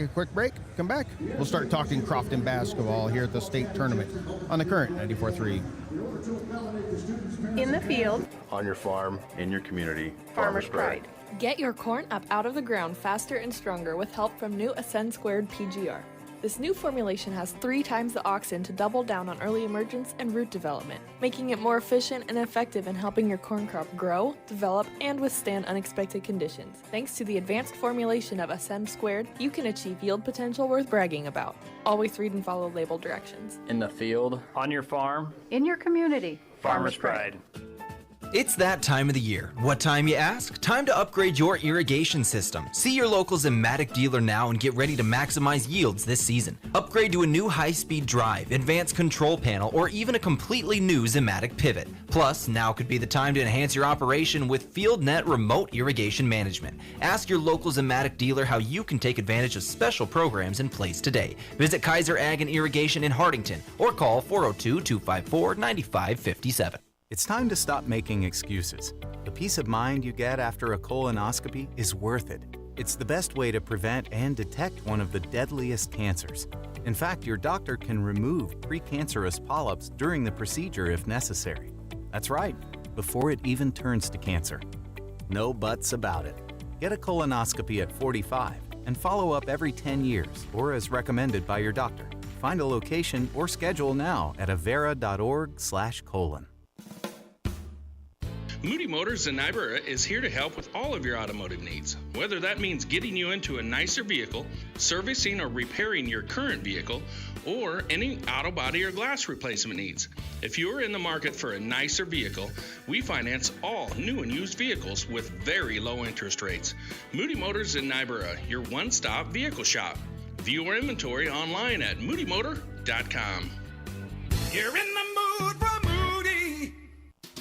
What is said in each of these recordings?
a quick break. Come back. We'll start talking Crofton basketball here at the state tournament on the Current 94.3. In the field. On your farm. In your community. Farmer's Pride. Get your corn up out of the ground faster and stronger with help from new Ascend Squared PGR. This new formulation has 3 times the auxin to double down on early emergence and root development, making it more efficient and effective in helping your corn crop grow, develop, and withstand unexpected conditions. Thanks to the advanced formulation of Ascend Squared, you can achieve yield potential worth bragging about. Always read and follow label directions. In the field. On your farm. In your community. Farmer's Pride. It's that time of the year. What time, you ask? Time to upgrade your irrigation system. See your local Zimmatic dealer now and get ready to maximize yields this season. Upgrade to a new high-speed drive, advanced control panel, or even a completely new Zimmatic pivot. Plus, now could be the time to enhance your operation with FieldNet remote irrigation management. Ask your local Zimmatic dealer how you can take advantage of special programs in place today. Visit Kaiser Ag and Irrigation in Hardington or call 402-254-9557. It's time to stop making excuses. The peace of mind you get after a colonoscopy is worth it. It's the best way to prevent and detect one of the deadliest cancers. In fact, your doctor can remove precancerous polyps during the procedure if necessary. That's right, before it even turns to cancer. No buts about it. Get a colonoscopy at 45 and follow up every 10 years or as recommended by your doctor. Find a location or schedule now at avera.org/colon. Moody Motors in Niobrara is here to help with all of your automotive needs. Whether that means getting you into a nicer vehicle, servicing or repairing your current vehicle, or any auto body or glass replacement needs. If you are in the market for a nicer vehicle, we finance all new and used vehicles with very low interest rates. Moody Motors in Niobrara, your one-stop vehicle shop. View our inventory online at moodymotor.com. You're in the mood for Moody.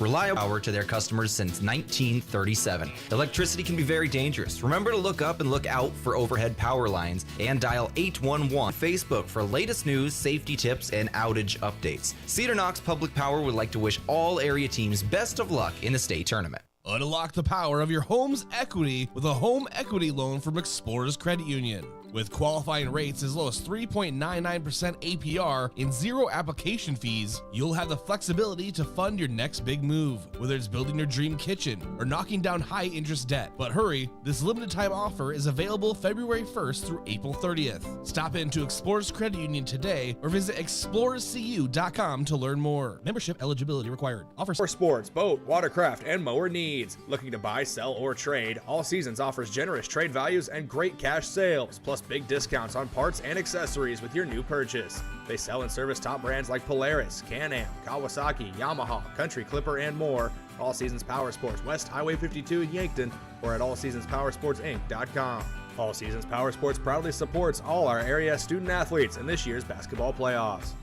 Reliable power to their customers since 1937. Electricity can be very dangerous. Remember to look up and look out for overhead power lines and dial 811 Facebook for latest news, safety tips, and outage updates. Cedar Knox Public Power would like to wish all area teams best of luck in the state tournament. Unlock the power of your home's equity with a home equity loan from Explorers Credit Union. With qualifying rates as low as 3.99% APR and 0 application fees, you'll have the flexibility to fund your next big move, whether it's building your dream kitchen or knocking down high-interest debt. But hurry, this limited-time offer is available February 1st through April 30th. Stop into Explorers Credit Union today or visit explorerscu.com to learn more. Membership eligibility required. For sports, boat, watercraft, and mower needs. Looking to buy, sell, or trade, All Seasons offers generous trade values and great cash sales, plus big discounts on parts and accessories with your new purchase. They sell and service top brands like Polaris, Can-Am, Kawasaki, Yamaha, Country Clipper, and more. All Seasons Power Sports, West Highway 52 in Yankton, or at allseasonspowersportsinc.com. All Seasons Power Sports proudly supports all our area student athletes in this year's basketball playoffs.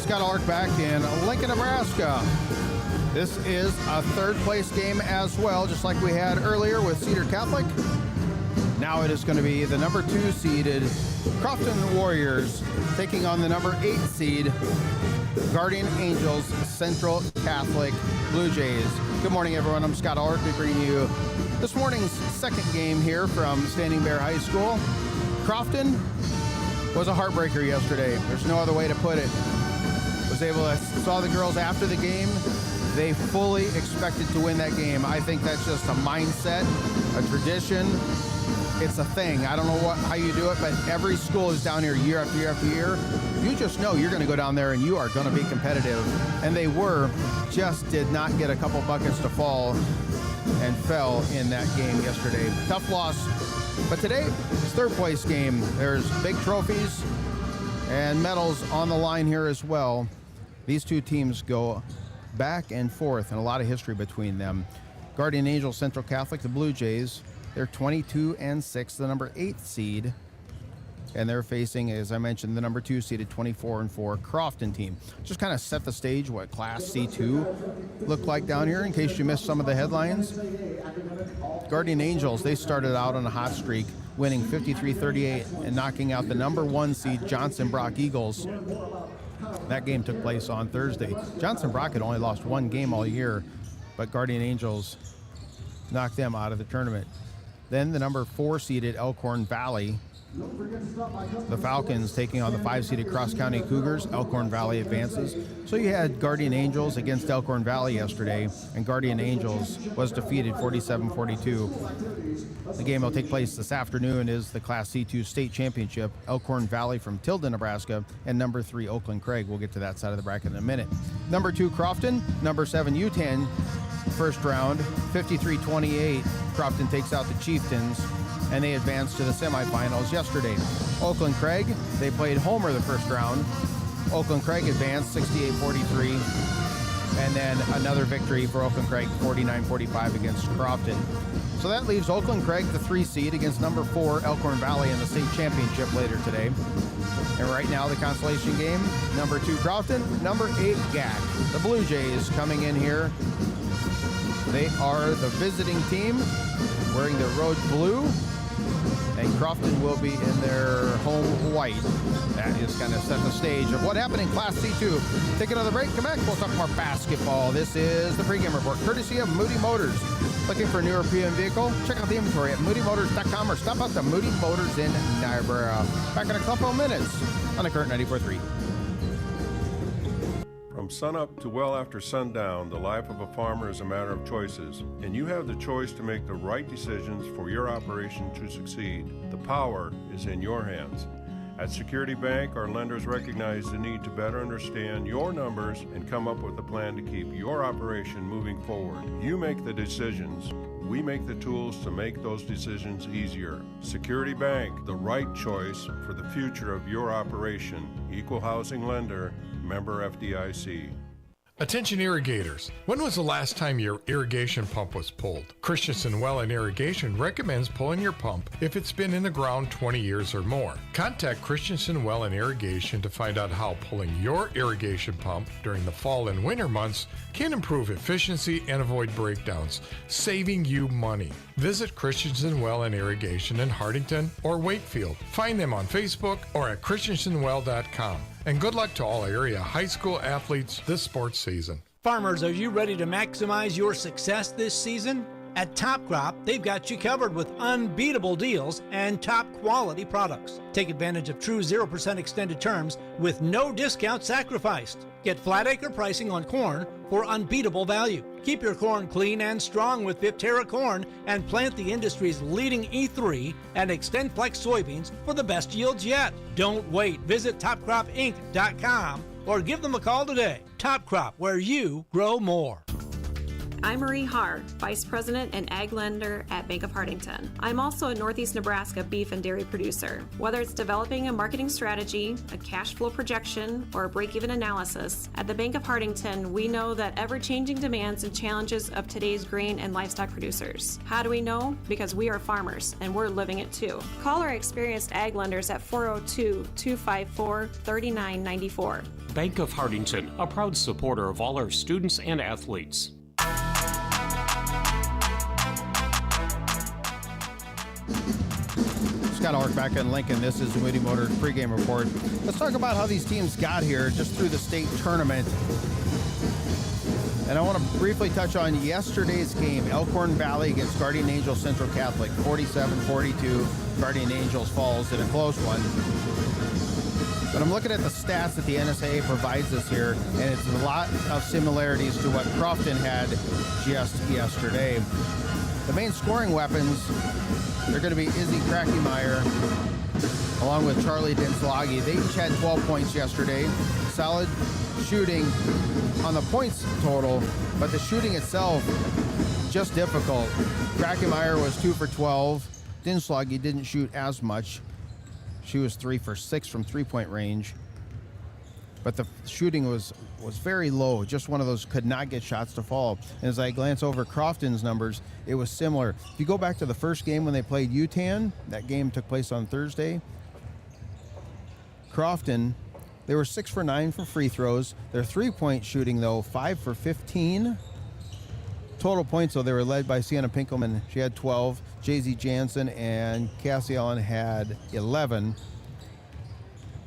Scott Ulrich back in Lincoln, Nebraska. This is a third place game as well, just like we had earlier with Cedar Catholic. Now it is going to be the number 2 seeded Crofton Warriors taking on the number 8 seed Guardian Angels Central Catholic Blue Jays. Good morning, everyone. I'm Scott Ulrich. We bring you this morning's second game here from Standing Bear High School. Crofton was a heartbreaker yesterday. There's no other way to put it. Saw the girls after the game. They fully expected to win that game. I think that's just a mindset, a tradition. It's a thing. I don't know how you do it, but every school is down here year after year after year. You just know you're going to go down there and you are going to be competitive. And they were, just did not get a couple buckets to fall and fell in that game yesterday. Tough loss. But today, it's third place game. There's big trophies and medals on the line here as well. These two teams go back and forth and a lot of history between them. Guardian Angels Central Catholic, the Blue Jays, they're 22-6, the number 8 seed. And they're facing, as I mentioned, the number 2 seeded 24-4 Crofton team. Just kind of set the stage what Class C2 looked like down here in case you missed some of the headlines. Guardian Angels, they started out on a hot streak, winning 53-38 and knocking out the number 1 seed Johnson Brock Eagles That game took place on Thursday. Johnson Brockett only lost one game all year, but Guardian Angels knocked them out of the tournament. Then the number 4 seeded Elkhorn Valley. The Falcons taking on the 5-seeded Cross County Cougars. Elkhorn Valley advances. So you had Guardian Angels against Elkhorn Valley yesterday, and Guardian Angels was defeated 47-42. The game will take place this afternoon is the Class C2 State Championship. Elkhorn Valley from Tilden, Nebraska, and number 3 Oakland Craig. We'll get to that side of the bracket in a minute. Number 2 Crofton, number 7 Yutan. First round, 53-28. Crofton takes out the Chieftains, and they advanced to the semifinals yesterday. Oakland Craig, they played Homer the first round. Oakland Craig advanced 68-43, and then another victory for Oakland Craig, 49-45 against Crofton. So that leaves Oakland Craig, the 3 seed, against number 4 Elkhorn Valley in the state championship later today. And right now the consolation game, number 2 Crofton, number 8 GAC. The Blue Jays coming in here. They are the visiting team, wearing their road blue, and Crofton will be in their home white. That is kind of set the stage of what happened in Class C2. Take another break, come back, we'll talk more basketball. This is the pregame report, courtesy of Moody Motors. Looking for a newer PM vehicle? Check out the inventory at moodymotors.com or stop out to Moody Motors in Niobrara. Back in a couple of minutes on the Current 94.3. From sunup to well after sundown, the life of a farmer is a matter of choices, and you have the choice to make the right decisions for your operation to succeed. The power is in your hands. At Security Bank, our lenders recognize the need to better understand your numbers and come up with a plan to keep your operation moving forward. You make the decisions. We make the tools to make those decisions easier. Security Bank, the right choice for the future of your operation. Equal housing lender, member FDIC. Attention irrigators. When was the last time your irrigation pump was pulled? Christensen Well and Irrigation recommends pulling your pump if it's been in the ground 20 years or more. Contact Christensen Well and Irrigation to find out how pulling your irrigation pump during the fall and winter months can improve efficiency and avoid breakdowns, saving you money. Visit Christensen Well and Irrigation in Hardington or Wakefield. Find them on Facebook or at christensenwell.com. And good luck to all area high school athletes this sports season. Farmers, are you ready to maximize your success this season? At Top Crop, they've got you covered with unbeatable deals and top quality products. Take advantage of true 0% extended terms with no discount sacrificed. Get flat acre pricing on corn for unbeatable value. Keep your corn clean and strong with Viptera corn and plant the industry's leading E3 and XtendFlex soybeans for the best yields yet. Don't wait. Visit topcropinc.com or give them a call today. Top Crop, where you grow more. I'm Marie Haar, Vice President and Ag Lender at Bank of Hardington. I'm also a Northeast Nebraska beef and dairy producer. Whether it's developing a marketing strategy, a cash flow projection, or a break-even analysis, at the Bank of Hardington, we know that ever-changing demands and challenges of today's grain and livestock producers. How do we know? Because we are farmers, and we're living it too. Call our experienced ag lenders at 402-254-3994. Bank of Hardington, a proud supporter of all our students and athletes. Scott Ulrich back in Lincoln. This is the Moody Motors pregame report. Let's talk about how these teams got here just through the state tournament. And I want to briefly touch on yesterday's game. Elkhorn Valley against Guardian Angels Central Catholic, 47-42. Guardian Angels falls in a close one. But I'm looking at the stats that the NSAA provides us here, and it's a lot of similarities to what Crofton had just yesterday. The main scoring weapons, they're going to be Izzy Krackemeyer along with Charlie Dinslagi. They each had 12 points yesterday. Solid shooting on the points total, but the shooting itself, just difficult. Krackemeyer was 2 for 12. Dinslagi didn't shoot as much. She was 3 for 6 from three-point range. But the shooting was very low. Just one of those could not get shots to fall. And as I glance over Crofton's numbers, it was similar. If you go back to the first game when they played Yutan, that game took place on Thursday. Crofton, they were 6 for 9 for free throws. Their three-point shooting, though, 5 for 15. Total points, though, they were led by Sienna Pinkelman. She had 12. Jay-Z Jansen and Cassie Allen had 11.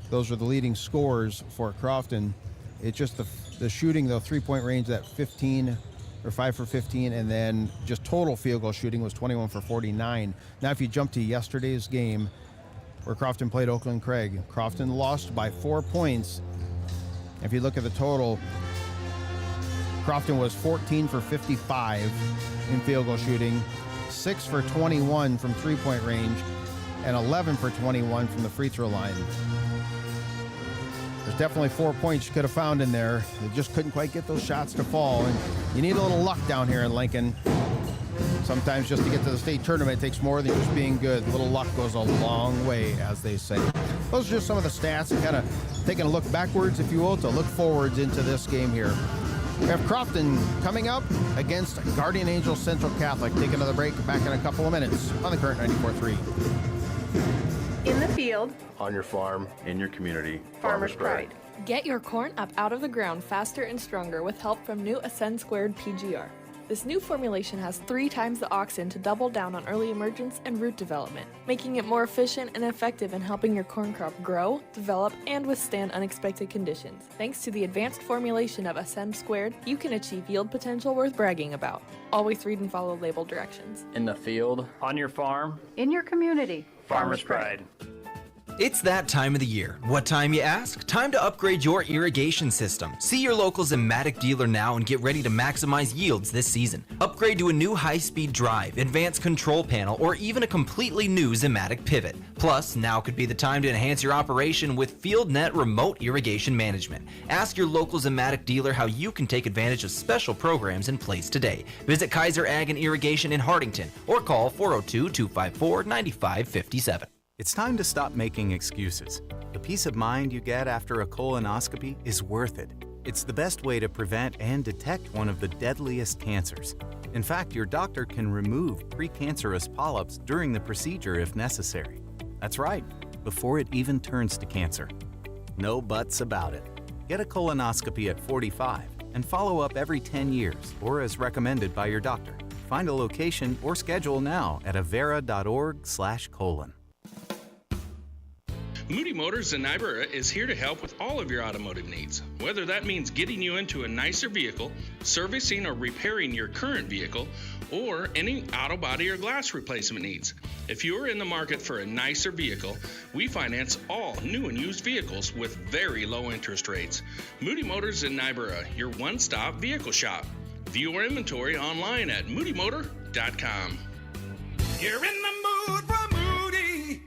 Those are the leading scorers for Crofton. It's just the shooting, though, 3-point range, that 15 or 5 for 15, and then just total field goal shooting was 21 for 49. Now, if you jump to yesterday's game where Crofton played Oakland Craig, Crofton lost by 4 points. If you look at the total, Crofton was 14 for 55 in field goal shooting, 6 for 21 from 3-point range, and 11 for 21 from the free throw line. There's definitely 4 points you could have found in there. They just couldn't quite get those shots to fall. And you need a little luck down here in Lincoln. Sometimes just to get to the state tournament, it takes more than just being good. A little luck goes a long way, as they say. Those are just some of the stats and kind of taking a look backwards, if you will, to look forwards into this game here. We have Crofton coming up against Guardian Angels Central Catholic. Take another break, back in a couple of minutes on the Current 94.3. In the field, on your farm, in your community. Farmer's Pride. Get your corn up out of the ground faster and stronger with help from new Ascend Squared PGR. This new formulation has 3 times the auxin to double down on early emergence and root development, making it more efficient and effective in helping your corn crop grow, develop, and withstand unexpected conditions. Thanks to the advanced formulation of Ascend Squared, you can achieve yield potential worth bragging about. Always read and follow label directions. In the field, on your farm, In your community. Farmer's Pride. It's that time of the year. What time, you ask? Time to upgrade your irrigation system. See your local Zimmatic dealer now and get ready to maximize yields this season. Upgrade to a new high-speed drive, advanced control panel, or even a completely new Zimmatic pivot. Plus, now could be the time to enhance your operation with FieldNet remote irrigation management. Ask your local Zimmatic dealer how you can take advantage of special programs in place today. Visit Kaiser Ag and Irrigation in Hardington or call 402-254-9557. It's time to stop making excuses. The peace of mind you get after a colonoscopy is worth it. It's the best way to prevent and detect one of the deadliest cancers. In fact, your doctor can remove precancerous polyps during the procedure if necessary. That's right, before it even turns to cancer. No buts about it. Get a colonoscopy at 45 and follow up every 10 years or as recommended by your doctor. Find a location or schedule now at avera.org/colon. Moody Motors in Niobrara is here to help with all of your automotive needs, whether that means getting you into a nicer vehicle, servicing or repairing your current vehicle, or any auto body or glass replacement needs. If you are in the market for a nicer vehicle, we finance all new and used vehicles with very low interest rates. Moody Motors in Niobrara, your one-stop vehicle shop. View our inventory online at moodymotor.com. You're in the mood for Moody.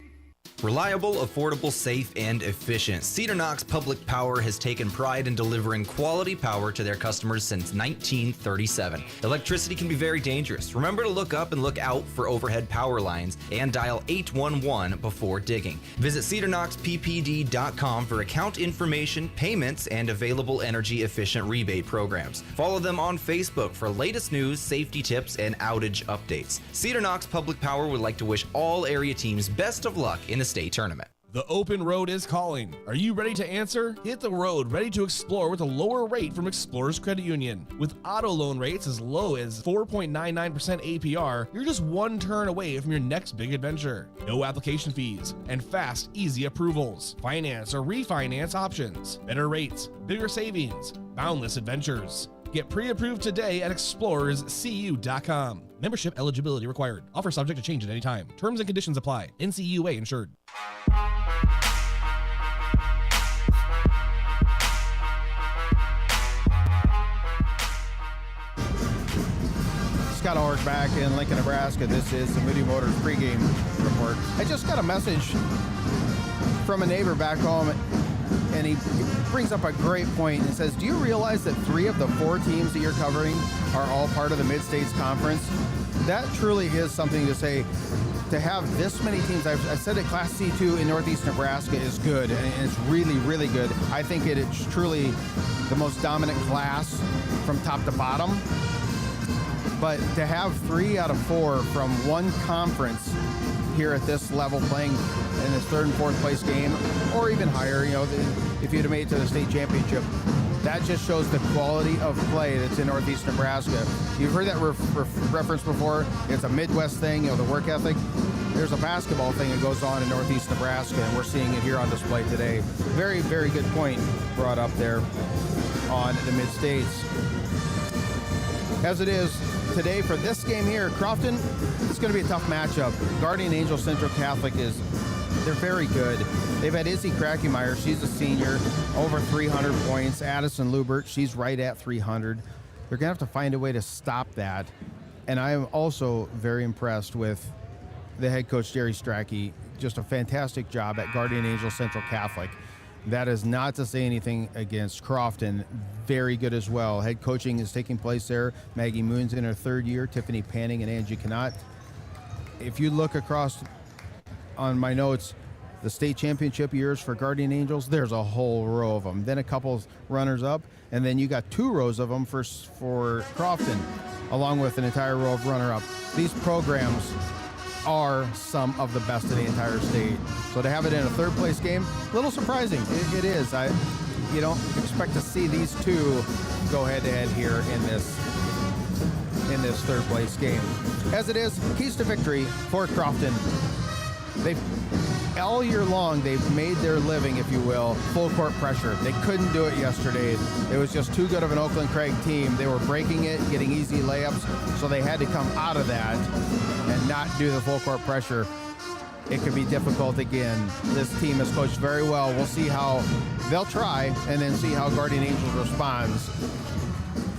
Reliable, affordable, safe, and efficient. Cedar Knox Public Power has taken pride in delivering quality power to their customers since 1937. Electricity can be very dangerous. Remember to look up and look out for overhead power lines and dial 811 before digging. Visit cedarknoxppd.com for account information, payments, and available energy-efficient rebate programs. Follow them on Facebook for latest news, safety tips, and outage updates. Cedar Knox Public Power would like to wish all area teams best of luck in the state tournament. The open road is calling. Are you ready to answer? Hit the road, ready to explore with a lower rate from Explorers Credit Union. With auto loan rates as low as 4.99% APR, you're just one turn away from your next big adventure. No application fees and fast, easy approvals. Finance or refinance options. Better rates, bigger savings, boundless adventures. Get pre-approved today at explorerscu.com. Membership eligibility required. Offer subject to change at any time. Terms and conditions apply. NCUA insured. Scott Ulrich back in Lincoln, Nebraska. This is the Moody Motors pregame report. I just got a message from a neighbor back home, and he brings up a great point and says, do you realize that 3 of the 4 teams that you're covering are all part of the Mid-States Conference? That truly is something to say. To have this many teams, I've said that Class C2 in Northeast Nebraska is good, and it's really, really good. I think it's truly the most dominant class from top to bottom. But to have 3 out of 4 from one conference here at this level playing in this 3rd and 4th place game, or even higher, you know, if you'd have made it to the state championship, that just shows the quality of play that's in Northeast Nebraska. You've heard that reference before. It's a Midwest thing, you know, the work ethic. There's a basketball thing that goes on in Northeast Nebraska, and we're seeing it here on display today. Very, very good point brought up there. on the Mid-States. As it is today for this game here, Crofton, it's going to be a tough matchup. Guardian Angel Central Catholic they're very good. They've had Izzy Krackemeyer, she's a senior, over 300 points. Addison Lubert, she's right at 300. They're going to have to find a way to stop that. And I am also very impressed with the head coach, Jerry Strachey. Just a fantastic job at Guardian Angel Central Catholic. That is not to say anything against Crofton. Very good as well. Head coaching is taking place there. Maggie Moon's in her third year. Tiffany Panning and Angie Cannot. If you look across on my notes, the state championship years for Guardian Angels, there's a whole row of them. Then a couple runners up, and then you got 2 rows of them for Crofton, along with an entire row of runner-up. These programs are some of the best in the entire state. So to have it in a third place game, a little surprising. It is. You don't expect to see these two go head to head here in this third place game. As it is, keys to victory for Crofton. All year long, they've made their living, if you will, full court pressure. They couldn't do it yesterday. It was just too good of an Oakland Craig team. They were breaking it, getting easy layups, so they had to come out of that and not do the full court pressure. It could be difficult again. This team is coached very well. We'll see how they'll try and then see how Guardian Angels responds.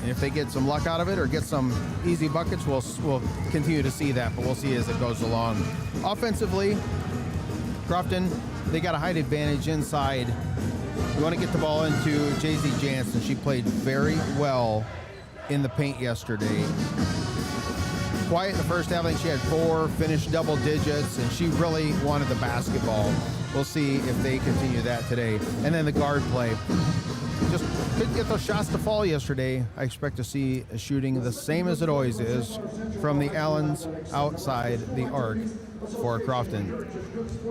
And if they get some luck out of it or get some easy buckets, we'll continue to see that, but we'll see as it goes along. Offensively, Crofton, they got a height advantage inside. You want to get the ball into JZ Jansen. She played very well in the paint yesterday. Quiet in the first half. I think she had 4, finished double digits, and she really wanted the basketball. We'll see if they continue that today. And then the guard play. Just couldn't get those shots to fall yesterday. I expect to see a shooting the same as it always is from the Allens outside the arc for Crofton.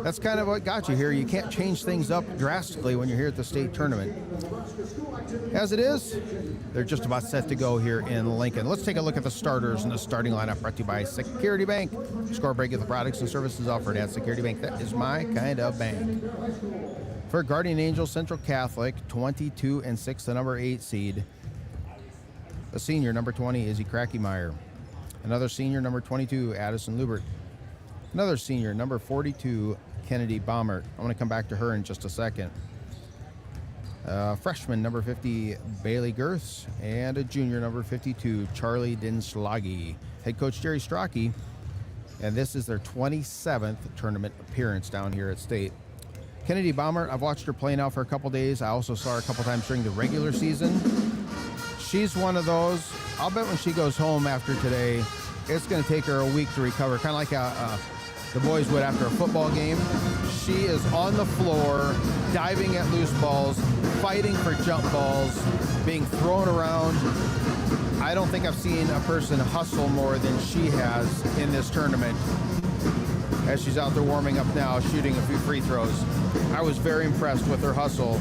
That's kind of what got you here. You can't change things up drastically when you're here at the state tournament. As it is, they're just about set to go here in Lincoln. Let's take a look at the starters and the starting lineup brought to you by Security Bank. Score break of the products and services offered at Security Bank. That is my kind of bank. For Guardian Angel Central Catholic, 22-6, the number 8 seed. A senior, number 20, Izzy Krackemeyer. Another senior, number 22, Addison Lubert. Another senior, number 42, Kennedy Baumert. I'm going to come back to her in just a second. Freshman, number 50, Bailey Girths. And a junior, number 52, Charlie Dinslagi. Head coach Jerry Strachey. And this is their 27th tournament appearance down here at state. Kennedy Baumert, I've watched her play now for a couple days. I also saw her a couple times during the regular season. She's one of those, I'll bet when she goes home after today, it's going to take her a week to recover, kind of like the boys would after a football game. She is on the floor, diving at loose balls, fighting for jump balls, being thrown around. I don't think I've seen a person hustle more than she has in this tournament. As she's out there warming up now, shooting a few free throws. I was very impressed with her hustle.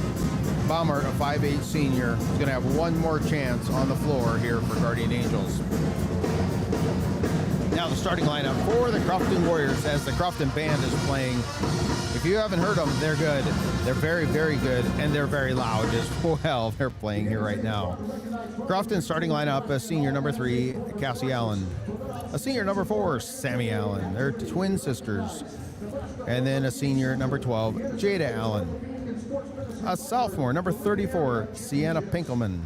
Baumert, a 5'8 senior, is going to have one more chance on the floor here for Guardian Angels. Now the starting lineup for the Crofton Warriors as the Crofton band is playing. If you haven't heard them, they're good. They're very, very good, and they're very loud as well. They're playing here right now. Crofton starting lineup, a senior number 3, Cassie Allen. A senior number 4, Sammy Allen. They're twin sisters. And then a senior number 12, Jada Allen. A sophomore number 34, Sienna Pinkelman.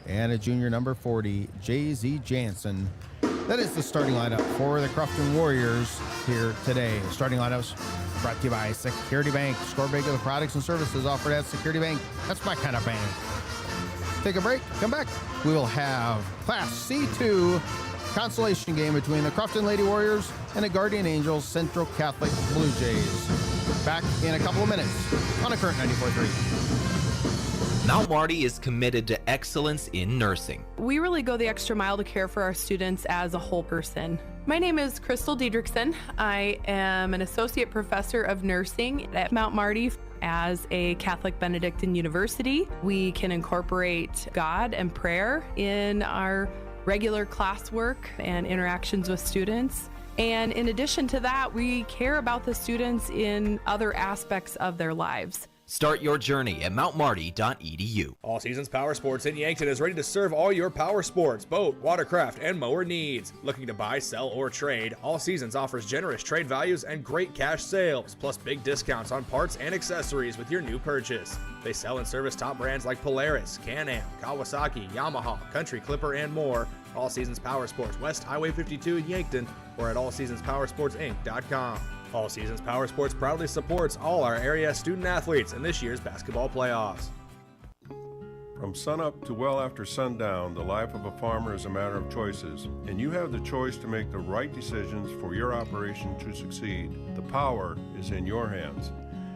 And a junior number 40, JZ Jansen. That is the starting lineup for the Crofton Warriors here today. Starting lineups brought to you by Security Bank. Score big of the products and services offered at Security Bank. That's my kind of bank. Take a break, come back. We will have Class C2 consolation game between the Crofton Lady Warriors and the Guardian Angels Central Catholic Blue Jays. Back in a couple of minutes on a Current 94.3. Mount Marty is committed to excellence in nursing. We really go the extra mile to care for our students as a whole person. My name is Crystal Diedrichsen. I am an associate professor of nursing at Mount Marty. As a Catholic Benedictine university, we can incorporate God and prayer in our regular classwork and interactions with students. And in addition to that, we care about the students in other aspects of their lives. Start your journey at mountmarty.edu. All Seasons Power Sports in Yankton is ready to serve all your power sports, boat, watercraft, and mower needs. Looking to buy, sell, or trade, All Seasons offers generous trade values and great cash sales, plus big discounts on parts and accessories with your new purchase. They sell and service top brands like Polaris, Can-Am, Kawasaki, Yamaha, Country Clipper, and more. All Seasons Power Sports, West Highway 52 in Yankton, or at allseasonspowersportsinc.com. All Seasons Power Sports proudly supports all our area student athletes in this year's basketball playoffs. From sunup to well after sundown, the life of a farmer is a matter of choices, and you have the choice to make the right decisions for your operation to succeed. The power is in your hands.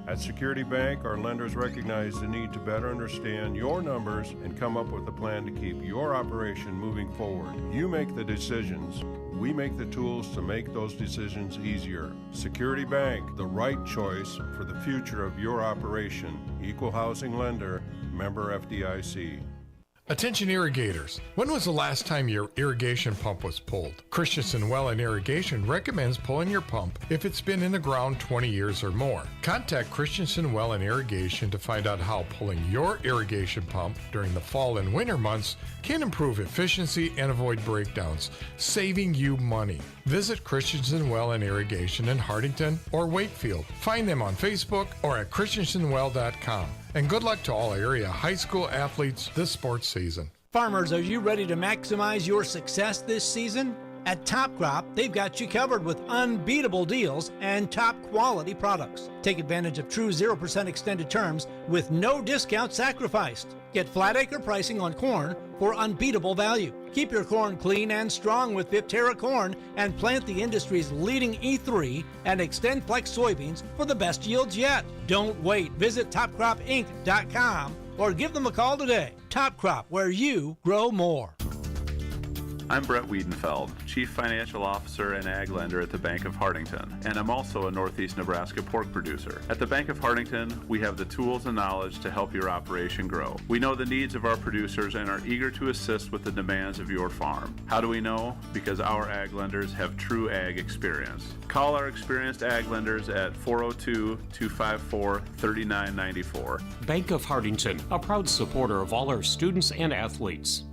At Security Bank, our lenders recognize the need to better understand your numbers and come up with a plan to keep your operation moving forward. You make the decisions. We make the tools to make those decisions easier. Security Bank, the right choice for the future of your operation. Equal housing lender, member FDIC. Attention irrigators. When was the last time your irrigation pump was pulled? Christensen Well and Irrigation recommends pulling your pump if it's been in the ground 20 years or more. Contact Christensen Well and Irrigation to find out how pulling your irrigation pump during the fall and winter months can improve efficiency and avoid breakdowns, saving you money. Visit Christensen Well and Irrigation in Hardington or Wakefield. Find them on Facebook or at christensenwell.com. And good luck to all area high school athletes this sports season. Farmers, are you ready to maximize your success this season? At Top Crop, they've got you covered with unbeatable deals and top quality products. Take advantage of true 0% extended terms with no discount sacrificed. Get flat acre pricing on corn for unbeatable value. Keep your corn clean and strong with Viptera corn and plant the industry's leading E3 and Extend Flex soybeans for the best yields yet. Don't wait. Visit topcropinc.com or give them a call today. Top Crop, where you grow more. I'm Brett Wiedenfeld, Chief Financial Officer and Ag Lender at the Bank of Hardington, and I'm also a Northeast Nebraska pork producer. At the Bank of Hardington, we have the tools and knowledge to help your operation grow. We know the needs of our producers and are eager to assist with the demands of your farm. How do we know? Because our Ag Lenders have true Ag experience. Call our experienced Ag Lenders at 402-254-3994. Bank of Hardington, a proud supporter of all our students and athletes.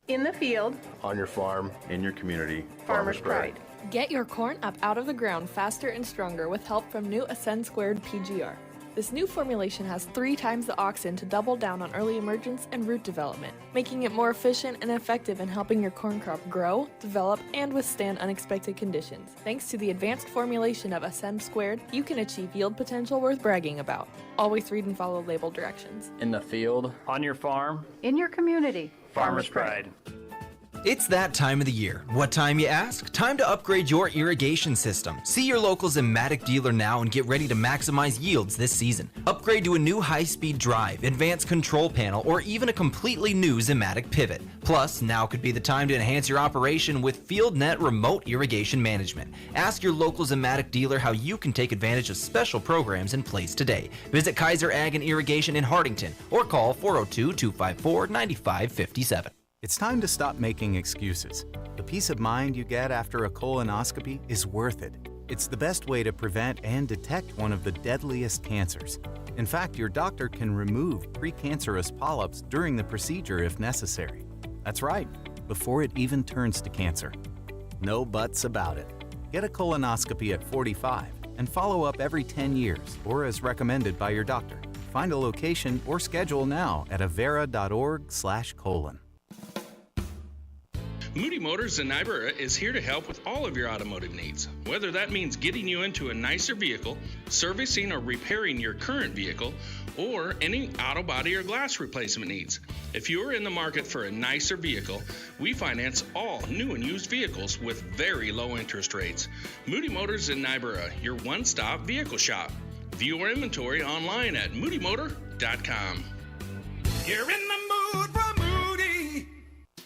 In the field, On your farm, in your community, Farmer's Pride. Get your corn up out of the ground faster and stronger with help from new Ascend Squared PGR. This new formulation has 3 times the auxin to double down on early emergence and root development, making it more efficient and effective in helping your corn crop grow, develop, and withstand unexpected conditions. Thanks to the advanced formulation of Ascend Squared, you can achieve yield potential worth bragging about. Always read and follow label directions. In the field, on your farm, In your community, Farmer's Pride. It's that time of the year. What time, you ask? Time to upgrade your irrigation system. See your local Zimmatic dealer now and get ready to maximize yields this season. Upgrade to a new high-speed drive, advanced control panel, or even a completely new Zimmatic pivot. Plus, now could be the time to enhance your operation with FieldNet remote irrigation management. Ask your local Zimmatic dealer how you can take advantage of special programs in place today. Visit Kaiser Ag and Irrigation in Hardington or call 402-254-9557. It's time to stop making excuses. The peace of mind you get after a colonoscopy is worth it. It's the best way to prevent and detect one of the deadliest cancers. In fact, your doctor can remove precancerous polyps during the procedure if necessary. That's right, before it even turns to cancer. No buts about it. Get a colonoscopy at 45 and follow up every 10 years or as recommended by your doctor. Find a location or schedule now at avera.org/colon. Moody Motors in Niobrara is here to help with all of your automotive needs. Whether that means getting you into a nicer vehicle, servicing or repairing your current vehicle, or any auto body or glass replacement needs. If you are in the market for a nicer vehicle, we finance all new and used vehicles with very low interest rates. Moody Motors in Niobrara, your one-stop vehicle shop. View our inventory online at moodymotor.com. You're in the mood for Moody.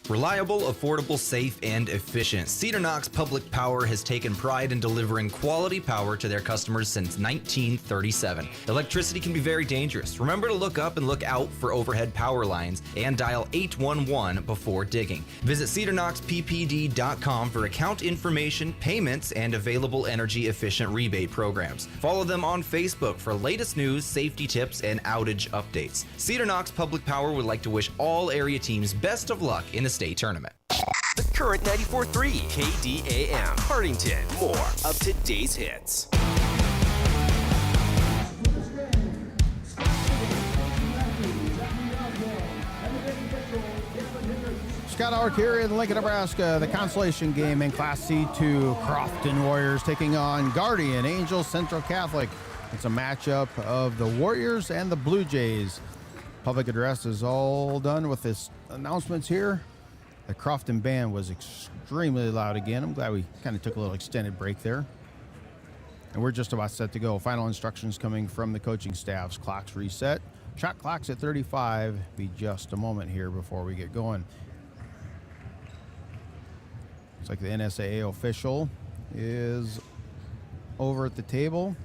Reliable, affordable, safe, and efficient. Cedar Knox Public Power has taken pride in delivering quality power to their customers since 1937. Electricity can be very dangerous. Remember to look up and look out for overhead power lines and dial 811 before digging. Visit cedarknoxppd.com for account information, payments, and available energy-efficient rebate programs. Follow them on Facebook for latest news, safety tips, and outage updates. Cedar Knox Public Power would like to wish all area teams best of luck in the state tournament. The current 94.3 KDAM. Hardington. More of today's hits. Scott Ark here in Lincoln, Nebraska. The consolation game in Class C2. Crofton Warriors taking on Guardian Angels Central Catholic. It's a matchup of the Warriors and the Blue Jays. Public address is all done with this announcements here. The Crofton band was extremely loud again. I'm glad we kind of took a little extended break there. And we're just about set to go. Final instructions coming from the coaching staffs. Clocks reset. Shot clocks at 35. Be just a moment here before we get going. Looks like the NSAA official is over at the table.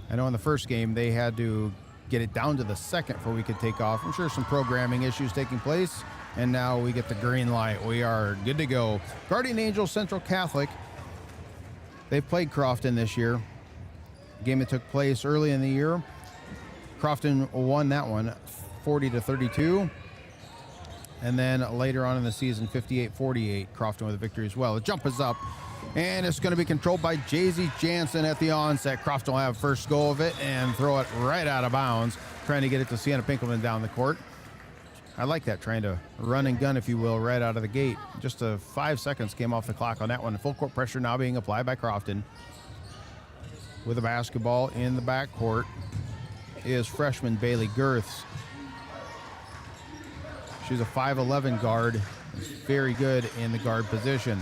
I know in the first game they had to get it down to the second before we could take off. I'm sure some programming issues taking place. And now we get the green light. We are good to go. Guardian Angels Central Catholic. They've played Crofton this year. Game that took place early in the year. Crofton won that one 40-32. And then later on in the season, 58-48, Crofton with a victory as well. The jump is up, and it's going to be controlled by Jay-Z Jansen at the onset. Crofton will have first go of it and throw it right out of bounds, trying to get it to Sienna Pinkelman down the court. I like that, trying to run and gun, if you will, right out of the gate. Just 5 seconds came off the clock on that one. Full court pressure now being applied by Crofton. With a basketball in the backcourt is freshman Bailey Girths. She's a 5'11 guard. Very good in the guard position.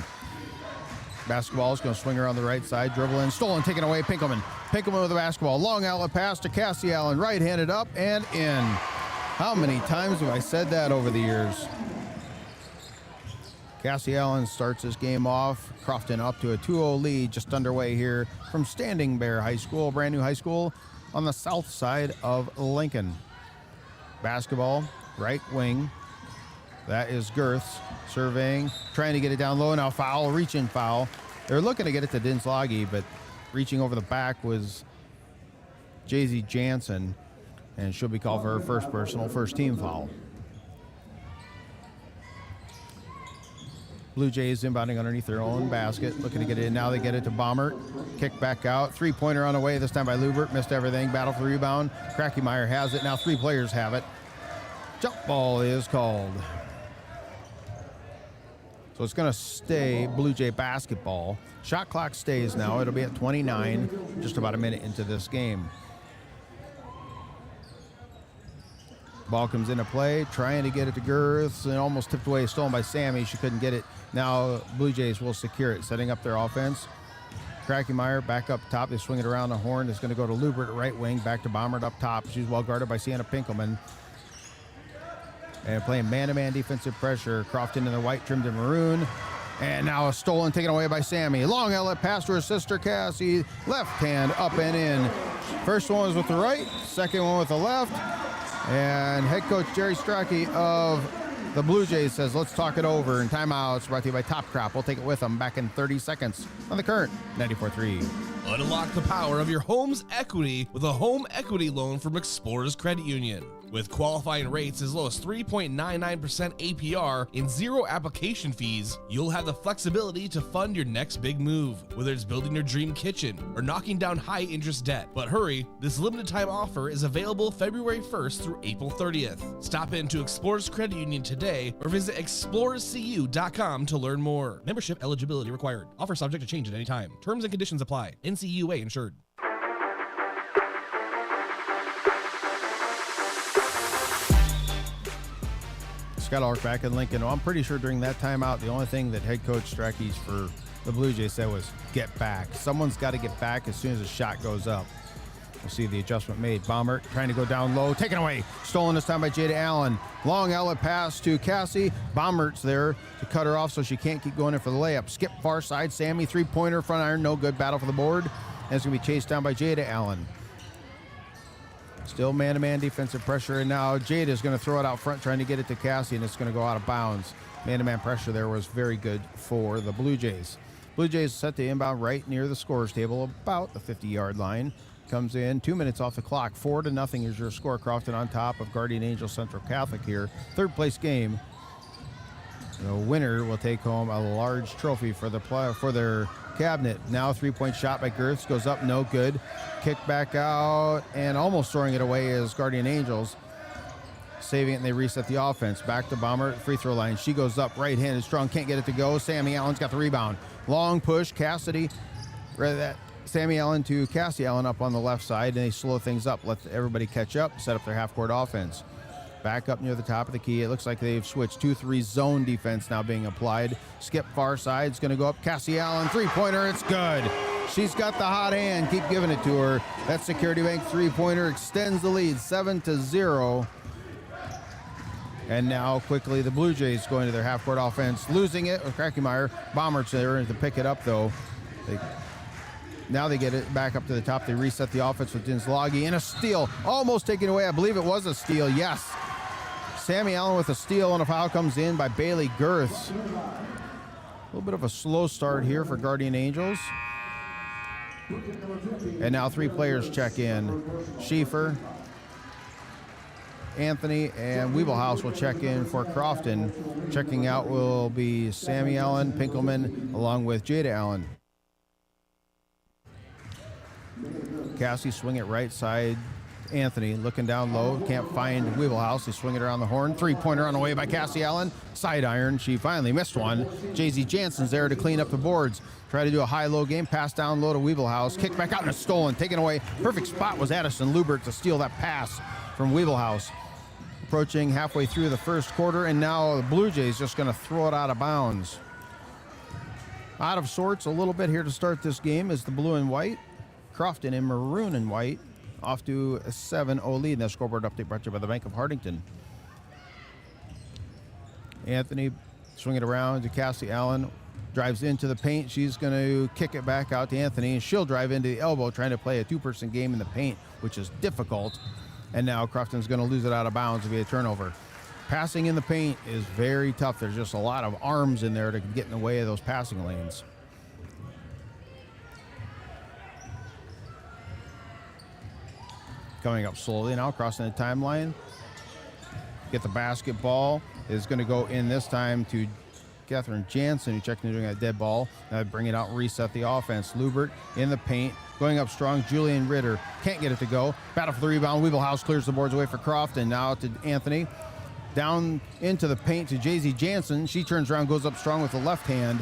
Basketball is going to swing around the right side. Dribble in, stolen, taken away. Pinkelman. Pinkelman with the basketball. Long outlet pass to Cassie Allen. Right-handed up and in. How many times have I said that over the years? Cassie Allen starts this game off. Crofton up to a 2-0 lead, just underway here from Standing Bear High School, brand new high school on the south side of Lincoln. Basketball, right wing. That is Girths surveying, trying to get it down low. Now foul, reaching foul. They're looking to get it to Dinslagi, but reaching over the back was Jay-Z Jansen, and she'll be called for her first personal, first team foul. Blue Jays inbounding underneath their own basket, looking to get it in. Now they get it to Baumert. Kick back out. Three-pointer on the way, this time by Lubert. Missed everything. Battle for rebound. Krackemeyer has it. Now three players have it. Jump ball is called. So it's going to stay Blue Jay basketball. Shot clock stays now. It'll be at 29, just about a minute into this game. Ball comes into play, trying to get it to Girths, and almost tipped away, stolen by Sammy. She couldn't get it. Now Blue Jays will secure it, setting up their offense. Krackemeyer back up top. They swing it around the horn. It's going to go to Lubert, right wing, back to Baumert up top. She's well guarded by Sienna Pinkelman. And playing man-to-man defensive pressure. Crofton in the white, trimmed in maroon. And now a stolen, taken away by Sammy. Long outlet pass to her sister Cassie. Left hand up and in. First one was with the right, second one with the left. And head coach Jerry Strachey of the Blue Jays says, let's talk it over. And timeouts brought to you by Top Crop. We'll take it with them back in 30 seconds on the current 94.3. Unlock the power of your home's equity with a home equity loan from Explorers Credit Union. With qualifying rates as low as 3.99% APR and zero application fees, you'll have the flexibility to fund your next big move, whether it's building your dream kitchen or knocking down high-interest debt. But hurry, this limited-time offer is available February 1st through April 30th. Stop into Explorers Credit Union today or visit explorerscu.com to learn more. Membership eligibility required. Offer subject to change at any time. Terms and conditions apply. NCUA insured. Scott Ark back in Lincoln. Well, I'm pretty sure during that timeout, the only thing that head coach Strachey's for the Blue Jays said was get back. Someone's got to get back as soon as the shot goes up. We'll see the adjustment made. Baumert trying to go down low, taken away. Stolen this time by Jada Allen. Long outlet pass to Cassie. Baumert's there to cut her off so she can't keep going in for the layup. Skip far side. Sammy, three-pointer, front iron, no good. Battle for the board. And it's going to be chased down by Jada Allen. Still man-to-man defensive pressure, and now Jada is going to throw it out front, trying to get it to Cassie, and it's going to go out of bounds. Man-to-man pressure there was very good for the Blue Jays. Blue Jays set to inbound right near the scorer's table, about the 50-yard line. Comes in, 2 minutes off the clock. 4-0 is your score. Crofton on top of Guardian Angel Central Catholic here. Third place game. The winner will take home a large trophy for their cabinet. Now 3-point shot by Girths goes up, no good. Kick back out, and almost throwing it away is Guardian Angels. Saving it, and they reset the offense. Back to Bomber, free throw line. She goes up, right-handed, strong, can't get it to go. Sammy Allen's got the rebound. Long push, Cassidy. Sammy Allen to Cassie Allen up on the left side, and they slow things up, let everybody catch up, set up their half-court offense. Back up near the top of the key. It looks like they've switched 2-3 zone defense now being applied. Skip far side. It's going to go up. Cassie Allen, three-pointer. It's good. She's got the hot hand. Keep giving it to her. That Security Bank three-pointer extends the lead 7-0. And now quickly the Blue Jays going to their half-court offense. Losing it with Krakemeyer. Bombers there to pick it up, though. Now they get it back up to the top. They reset the offense with Dinslagi, and a steal. Almost taken away. I believe it was a steal. Yes. Sammy Allen with a steal, and a foul comes in by Bailey Girths. A little bit of a slow start here for Guardian Angels. And now 3 players check in. Schieffer, Anthony, and Weeblehouse will check in for Crofton. Checking out will be Sammy Allen, Pinkelman, along with Jada Allen. Cassie swing it right side. Anthony looking down low, can't find Weeblehouse. They swing it around the horn. Three-pointer on the way by Cassie Allen. Side iron. She finally missed one. Jay-Z Jansen's there to clean up the boards. Try to do a high-low game. Pass down low to Weeblehouse. Kick back out and it's stolen. Taken away. Perfect spot was Addison Lubert to steal that pass from Weeblehouse. Approaching halfway through the first quarter, and now the Blue Jays just going to throw it out of bounds. Out of sorts a little bit here to start this game is the blue and white. Crofton in maroon and white. Off to a 7-0 lead. And that scoreboard update brought to you by the Bank of Hardington. Anthony swing it around to Cassie Allen. Drives into the paint. She's going to kick it back out to Anthony, and she'll drive into the elbow, trying to play a two-person game in the paint, which is difficult. And now Crofton's going to lose it out of bounds via turnover. Passing in the paint is very tough. There's just a lot of arms in there to get in the way of those passing lanes. Coming up slowly now, crossing the timeline. Get the basketball. Is going to go in this time to Catherine Jansen, who checked into doing a dead ball. Bring it out and reset the offense. Lubert in the paint. Going up strong, Julian Ritter. Can't get it to go. Battle for the rebound. Weeblehouse clears the boards away for Crofton. Now to Anthony. Down into the paint to Jay-Z Jansen. She turns around, goes up strong with the left hand.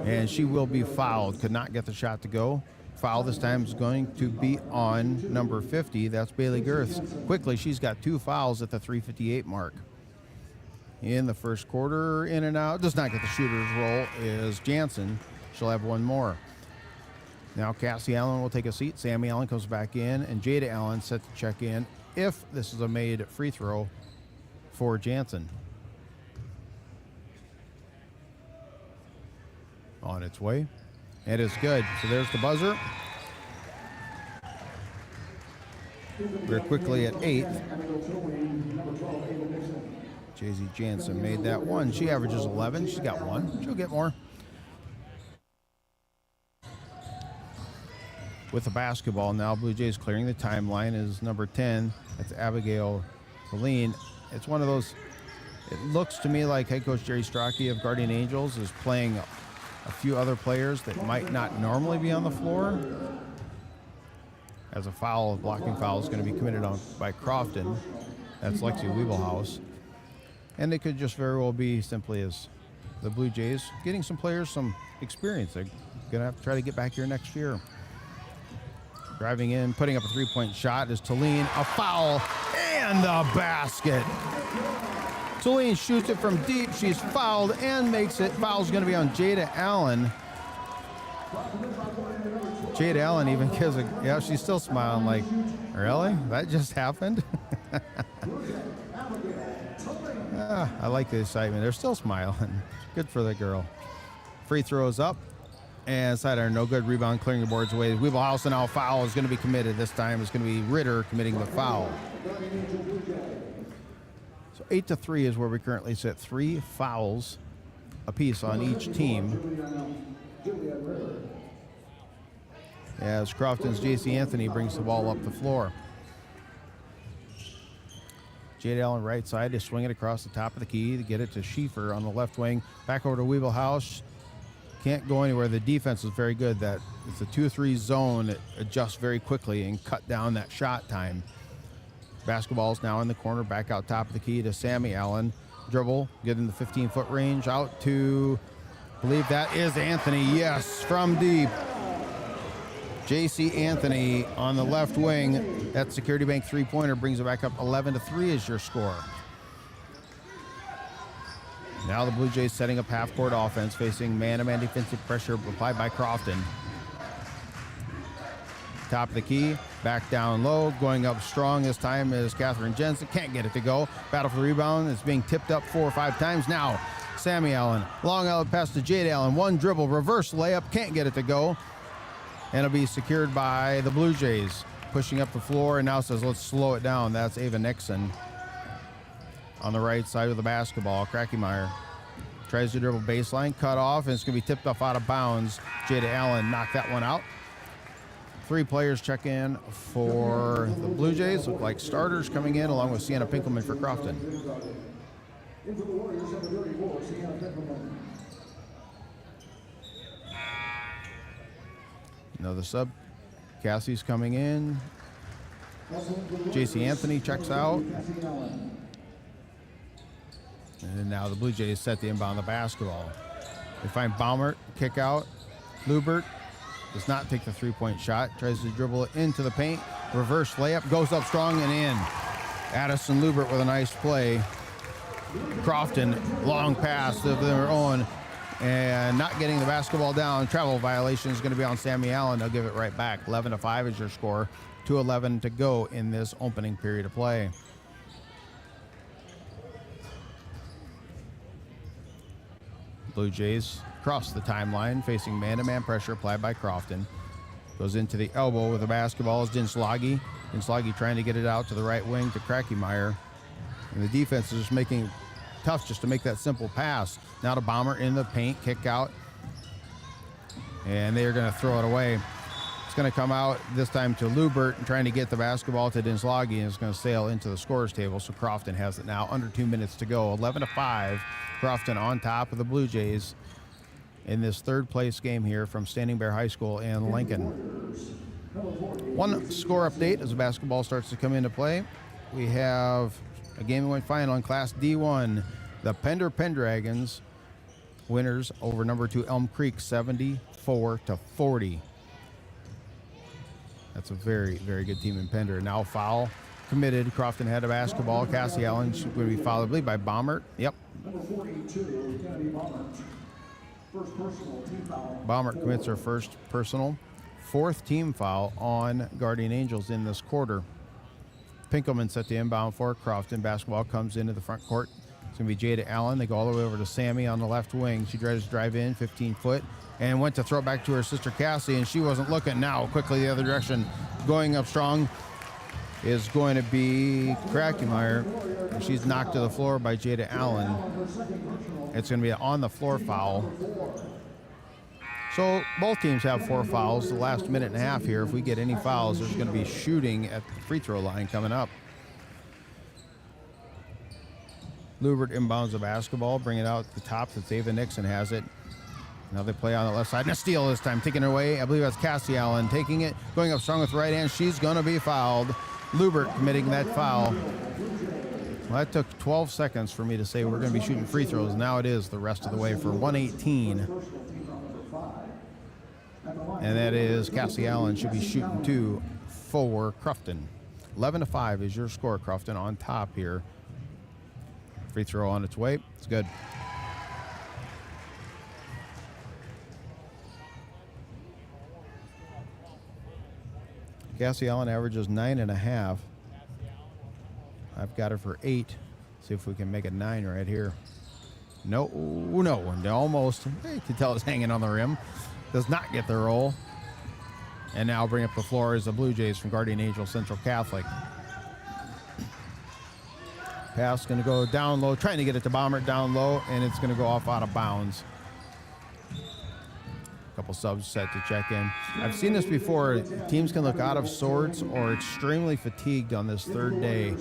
And she will be fouled. Could not get the shot to go. Foul this time is going to be on number 50. That's Bailey Girths. Quickly, she's got 2 fouls at the 3:58 mark. In the first quarter, in and out. Does not get the shooter's roll is Jansen. She'll have 1 more. Now Cassie Allen will take a seat. Sammy Allen comes back in, and Jada Allen set to check in if this is a made free throw for Jansen. On its way. It is good. So there's the buzzer. We're quickly at 8th. Jay-Z Jansen made that one. She averages 11. She's got 1. She'll get more. With the basketball now, Blue Jays clearing the timeline is number 10. That's Abigail Helene. It's one of those, it looks to me like head coach Jerry Strachey of Guardian Angels is playing a few other players that might not normally be on the floor. As a foul, a blocking foul is going to be committed on by Crofton. That's Lexi Weeblehouse. And it could just very well be simply as the Blue Jays getting some players some experience. They're going to have to try to get back here next year. Driving in, putting up a 3-point shot is Talene. A foul and the basket. Talene shoots it from deep. She's fouled and makes it. Foul's going to be on Jada Allen. Jade Allen even gives a, yeah, she's still smiling like, really? That just happened? I like the excitement. They're still smiling. Good for the girl. Free throws up. And sidearm, no good. Rebound, clearing the boards away. Weebelhausen now foul is going to be committed. This time it's going to be Ritter committing the foul. So 8-3 is where we currently sit. 3 fouls apiece on each team. As Crofton's J.C. Anthony brings the ball up the floor. Jade Allen right side to swing it across the top of the key to get it to Schieffer on the left wing. Back over to Weebelhaus. Can't go anywhere. The defense is very good. That it's a 2-3 zone. It adjusts very quickly and cut down that shot time. Basketball's now in the corner, back out top of the key to Sammy Allen. Dribble, get in the 15-foot range, out to, I believe that is Anthony. Yes, from deep. J.C. Anthony on the left wing. That Security Bank three-pointer brings it back up. 11-3 is your score. Now the Blue Jays setting up half-court offense, facing man-to-man defensive pressure applied by Crofton. Top of the key, back down low, going up strong this time is Catherine Jensen. Can't get it to go. Battle for the rebound. It's being tipped up 4 or 5 times. Now, Sammy Allen. Long out pass to Jade Allen. One dribble, reverse layup. Can't get it to go. And it'll be secured by the Blue Jays. Pushing up the floor and now says, let's slow it down. That's Ava Nixon. On the right side of the basketball, Krackemeyer tries to dribble baseline, cut off, and it's going to be tipped off out of bounds. Jada Allen knocked that one out. 3 players check in for the Blue Jays. Look like starters coming in, along with Sienna Pinkelman for Crofton. Another sub. Cassie's coming in. J.C. Anthony checks out. And now the Blue Jays set the inbound the basketball. They find Baumert, kick out. Lubert does not take the three-point shot. Tries to dribble it into the paint. Reverse layup, goes up strong and in. Addison Lubert with a nice play. Crofton, long pass of their own. And not getting the basketball down. Travel violation is going to be on Sammy Allen. They'll give it right back. 11-5 is your score. 2:11 to go in this opening period of play. Blue Jays cross the timeline, facing man-to-man pressure applied by Crofton. Goes into the elbow with the basketball is Dinslagi. Dinslagi trying to get it out to the right wing to Krackemeyer. And the defense is just making it tough just to make that simple pass. Now to Bomber in the paint, kick out. And they are going to throw it away. It's going to come out this time to Lubert and trying to get the basketball to Dinslagi, and it's going to sail into the scorer's table. So Crofton has it now. Under 2 minutes to go. 11-5. Crofton on top of the Blue Jays in this third place game here from Standing Bear High School in Lincoln. One score update as the basketball starts to come into play. We have a game that went final in Class D1. The Pender Pendragons winners over number 2 Elm Creek 74-40. That's a very, very good team in Pender. Now foul committed. Crofton had a basketball. Cassie Allen going to be fouled, I believe, by Baumert. Yep. Baumert commits her first personal. 4th team foul on Guardian Angels in this quarter. Pinkelman set the inbound for Crofton. Basketball comes into the front court. It's going to be Jada Allen. They go all the way over to Sammy on the left wing. She tries to drive in, 15-foot, and went to throw it back to her sister Cassie, and she wasn't looking. Now quickly the other direction. Going up strong is going to be Krackemeyer. She's knocked to the floor by Jada Allen. It's going to be an on-the-floor foul. So both teams have 4 fouls. The last minute and a half here, if we get any fouls, there's going to be shooting at the free throw line coming up. Lubert inbounds the basketball, bring it out at the top. That's Ava Nixon has it. Now they play on the left side. And a steal this time, taking it away. I believe that's Cassie Allen taking it, going up strong with the right hand. She's going to be fouled. Lubert committing that foul. Well, that took 12 seconds for me to say we're going to be shooting free throws. Now it is the rest of the way for 118. And that is Cassie Allen should be shooting 2 for Crofton. 11-5 is your score. Crofton on top here. Free throw on its way. It's good. Cassie Allen averages 9.5. I've got her for 8. See if we can make it 9 right here. No, almost. You can tell it's hanging on the rim. Does not get the roll. And now bring up the floor is the Blue Jays from Guardian Angel Central Catholic. Pass going to go down low, trying to get it to Bomber down low, and it's going to go off out of bounds. A couple subs set to check in. I've seen this before. Teams can look out of sorts or extremely fatigued on this third day.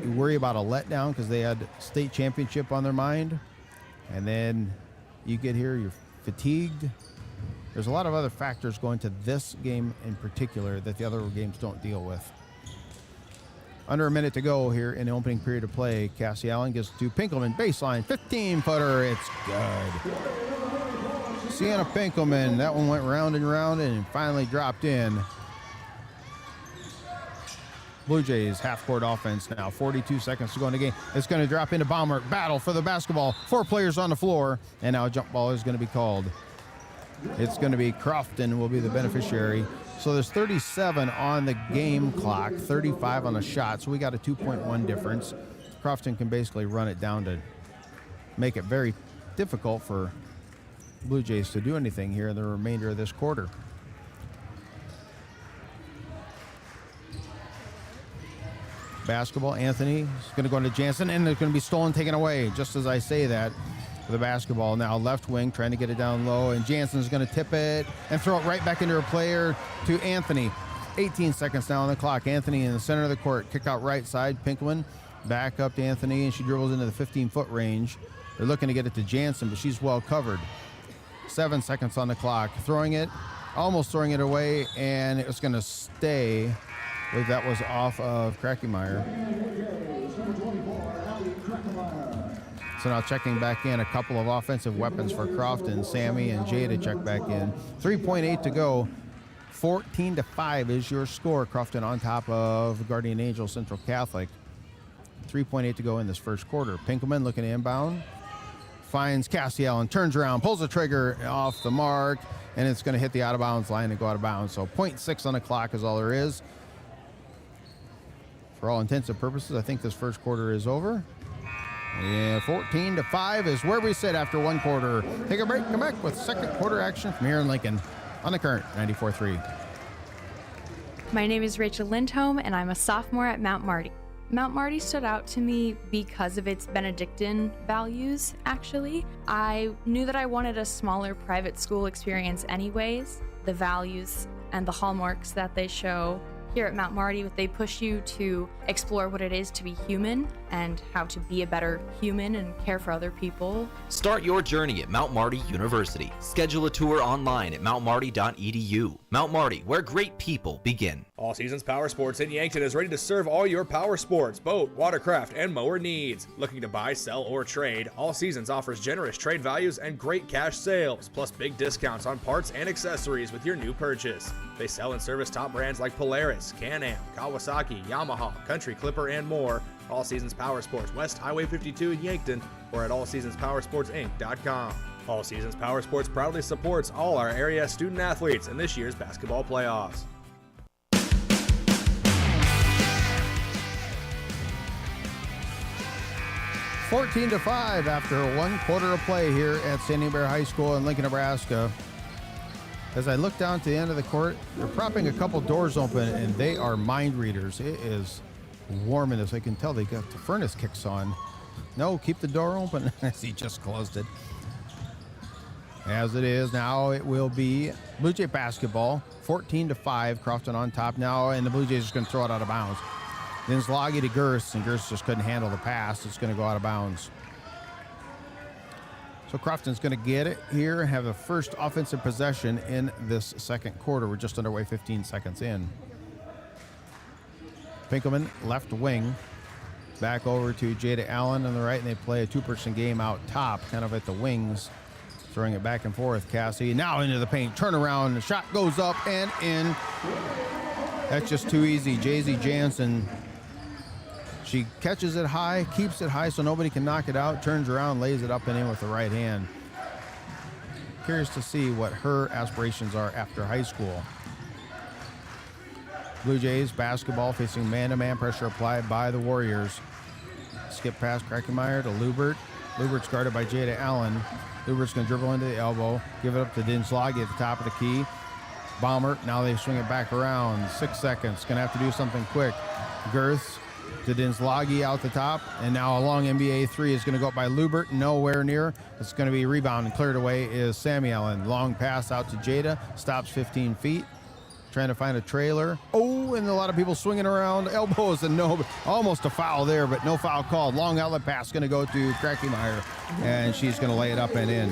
You worry about a letdown because they had state championship on their mind, and then you get here, you're fatigued. There's a lot of other factors going to this game in particular that the other games don't deal with. Under a minute to go here in the opening period of play. Cassie Allen gets to Pinkelman, baseline, 15-footer. It's good. Sienna Pinkelman, that one went round and round and finally dropped in. Blue Jays half-court offense now, 42 seconds to go in the game. It's going to drop into Bomber, battle for the basketball. 4 players on the floor, and now a jump ball is going to be called. It's going to be Crofton will be the beneficiary. So there's 37 on the game clock, 35 on the shot, so we got a 2.1 difference. Crofton can basically run it down to make it very difficult for Blue Jays to do anything here in the remainder of this quarter. Basketball, Anthony is going to go into Jansen, and it's going to be stolen, taken away, just as I say that. The basketball now left wing, trying to get it down low, and Jansen's going to tip it and throw it right back into a player to Anthony. 18 seconds now on the clock. Anthony in the center of the court, kick out right side. Pinkelman back up to Anthony, and she dribbles into the 15-foot range. They're looking to get it to Jansen, but she's well covered. 7 seconds on the clock. Throwing it, almost throwing it away, and it was going to stay. I believe that was off of Krackemeyer. So now checking back in, a couple of offensive weapons for Crofton. Sammy and Jay to check back in. 3.8 to go. 14-5 is your score. Crofton on top of Guardian Angel Central Catholic. 3.8 to go in this first quarter. Pinkelman looking to inbound. Finds Cassie Allen, turns around, pulls the trigger off the mark, and it's going to hit the out-of-bounds line and go out of bounds. So 0.6 on the clock is all there is. For all intents and purposes, I think this first quarter is over. Yeah, 14-5 is where we sit after one quarter. Take a break, come back with second quarter action from here in Lincoln on the Current 94.3. My name is Rachel Lindholm, and I'm a sophomore at Mount Marty. Mount Marty stood out to me because of its Benedictine values, actually. I knew that I wanted a smaller private school experience anyways. The values and the hallmarks that they show here at Mount Marty, they push you to explore what it is to be human and how to be a better human and care for other people. Start your journey at Mount Marty University. Schedule a tour online at mountmarty.edu. Mount Marty, where great people begin. All Seasons Power Sports in Yankton is ready to serve all your power sports, boat, watercraft, and mower needs. Looking to buy, sell, or trade, All Seasons offers generous trade values and great cash sales, plus big discounts on parts and accessories with your new purchase. They sell and service top brands like Polaris, Can-Am, Kawasaki, Yamaha, Country Clipper, and more. All Seasons Power Sports, West Highway 52 in Yankton, or at allseasonspowersportsinc.com. All Seasons Power Sports proudly supports all our area student athletes in this year's basketball playoffs. $14-5 after one quarter of play here at Standing Bear High School in Lincoln, Nebraska. As I look down to the end of the court, they're propping a couple doors open, and they are mind readers. It is warm in this. I can tell they got the furnace kicks on. No, keep the door open. He just closed it. As it is now, it will be Blue Jay basketball. 14-5, Crofton on top now, and the Blue Jays are going to throw it out of bounds. Then Zlagi to Gerst, and Gerst just couldn't handle the pass. It's going to go out of bounds. So Crofton's going to get it here and have the first offensive possession in this second quarter. We're just underway, 15 seconds in. Pinkelman, left wing. Back over to Jada Allen on the right, and they play a two-person game out top, kind of at the wings. Throwing it back and forth. Cassie now into the paint. Turnaround. The shot goes up and in. That's just too easy. Jay-Z Jansen. She catches it high, keeps it high so nobody can knock it out, turns around, lays it up and in with the right hand. Curious to see what her aspirations are after high school. Blue Jays basketball facing man-to-man pressure applied by the Warriors. Skip past Kreckemeyer to Lubert. Lubert's guarded by Jada Allen. Lubert's going to dribble into the elbow, give it up to Dinslagi at the top of the key. Baumert, now they swing it back around. 6 seconds, going to have to do something quick. Girth to Dinslagi out the top, and now a long NBA three is going to go up by Lubert, nowhere near. It's going to be rebound and cleared away is Sammy Allen. Long pass out to Jada, stops 15 feet. Trying to find a trailer. Oh, and a lot of people swinging around. Elbows and no, almost a foul there, but no foul called. Long outlet pass going to go to Kreckemeyer, and she's going to lay it up and in.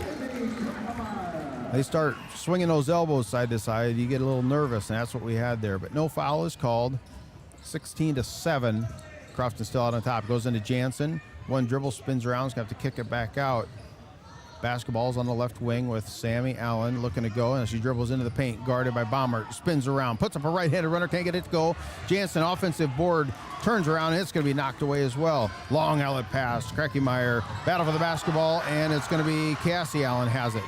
They start swinging those elbows side to side. You get a little nervous, and that's what we had there. But no foul is called. 16-7. Crofton still out on top. Goes into Jansen. One dribble, spins around. He's going to have to kick it back out. Basketball's on the left wing with Sammy Allen looking to go, and she dribbles into the paint, guarded by Baumert, spins around, puts up a right-handed runner, can't get it to go. Jansen, offensive board, turns around, and it's going to be knocked away as well. Long outlet pass, Kreckemeyer, battle for the basketball, and it's going to be Cassie Allen has it.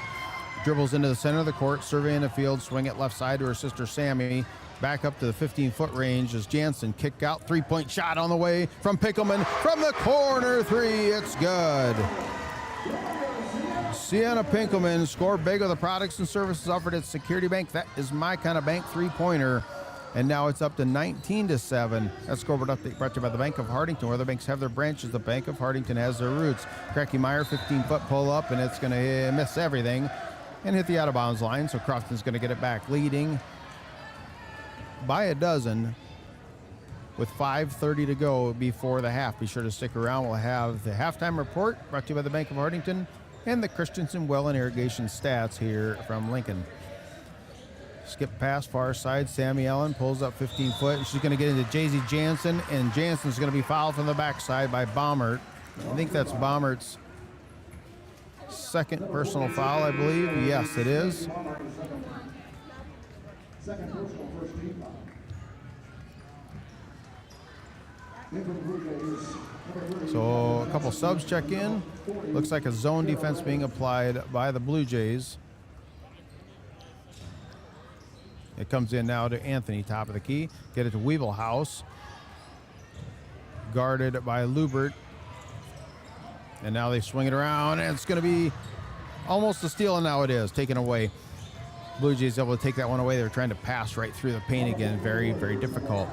Dribbles into the center of the court, surveying the field, swing it left side to her sister Sammy. Back up to the 15-foot range as Jansen kick out, three-point shot on the way from Pinkelman from the corner three. It's good. Sienna Pinkelman scored big with the products and services offered at Security Bank. That is my kind of bank three-pointer. And now it's up to 19-7. That scoreboard update brought to you by the Bank of Hardington, where the banks have their branches. The Bank of Hardington has their roots. Kreckemeyer, 15-foot pull-up, and it's going to miss everything and hit the out-of-bounds line. So Crofton's going to get it back, leading by a dozen with 5:30 to go before the half. Be sure to stick around. We'll have the halftime report brought to you by the Bank of Hardington and the Christensen Well and Irrigation stats here from Lincoln. Skip pass, far side. Sammy Allen pulls up 15 foot. And she's going to get into Jay-Z Jansen, and Jansen's going to be fouled from the backside by Baumert. I think that's Baumert's second personal foul, I believe. Yes, it is. So a couple subs check in. Looks like a zone defense being applied by the Blue Jays. It comes in now to Anthony, top of the key. Get it to Weebelhaus. Guarded by Lubert. And now they swing it around, and it's going to be almost a steal, and now it is taken away. Blue Jays able to take that one away. They're trying to pass right through the paint again. Very, very difficult.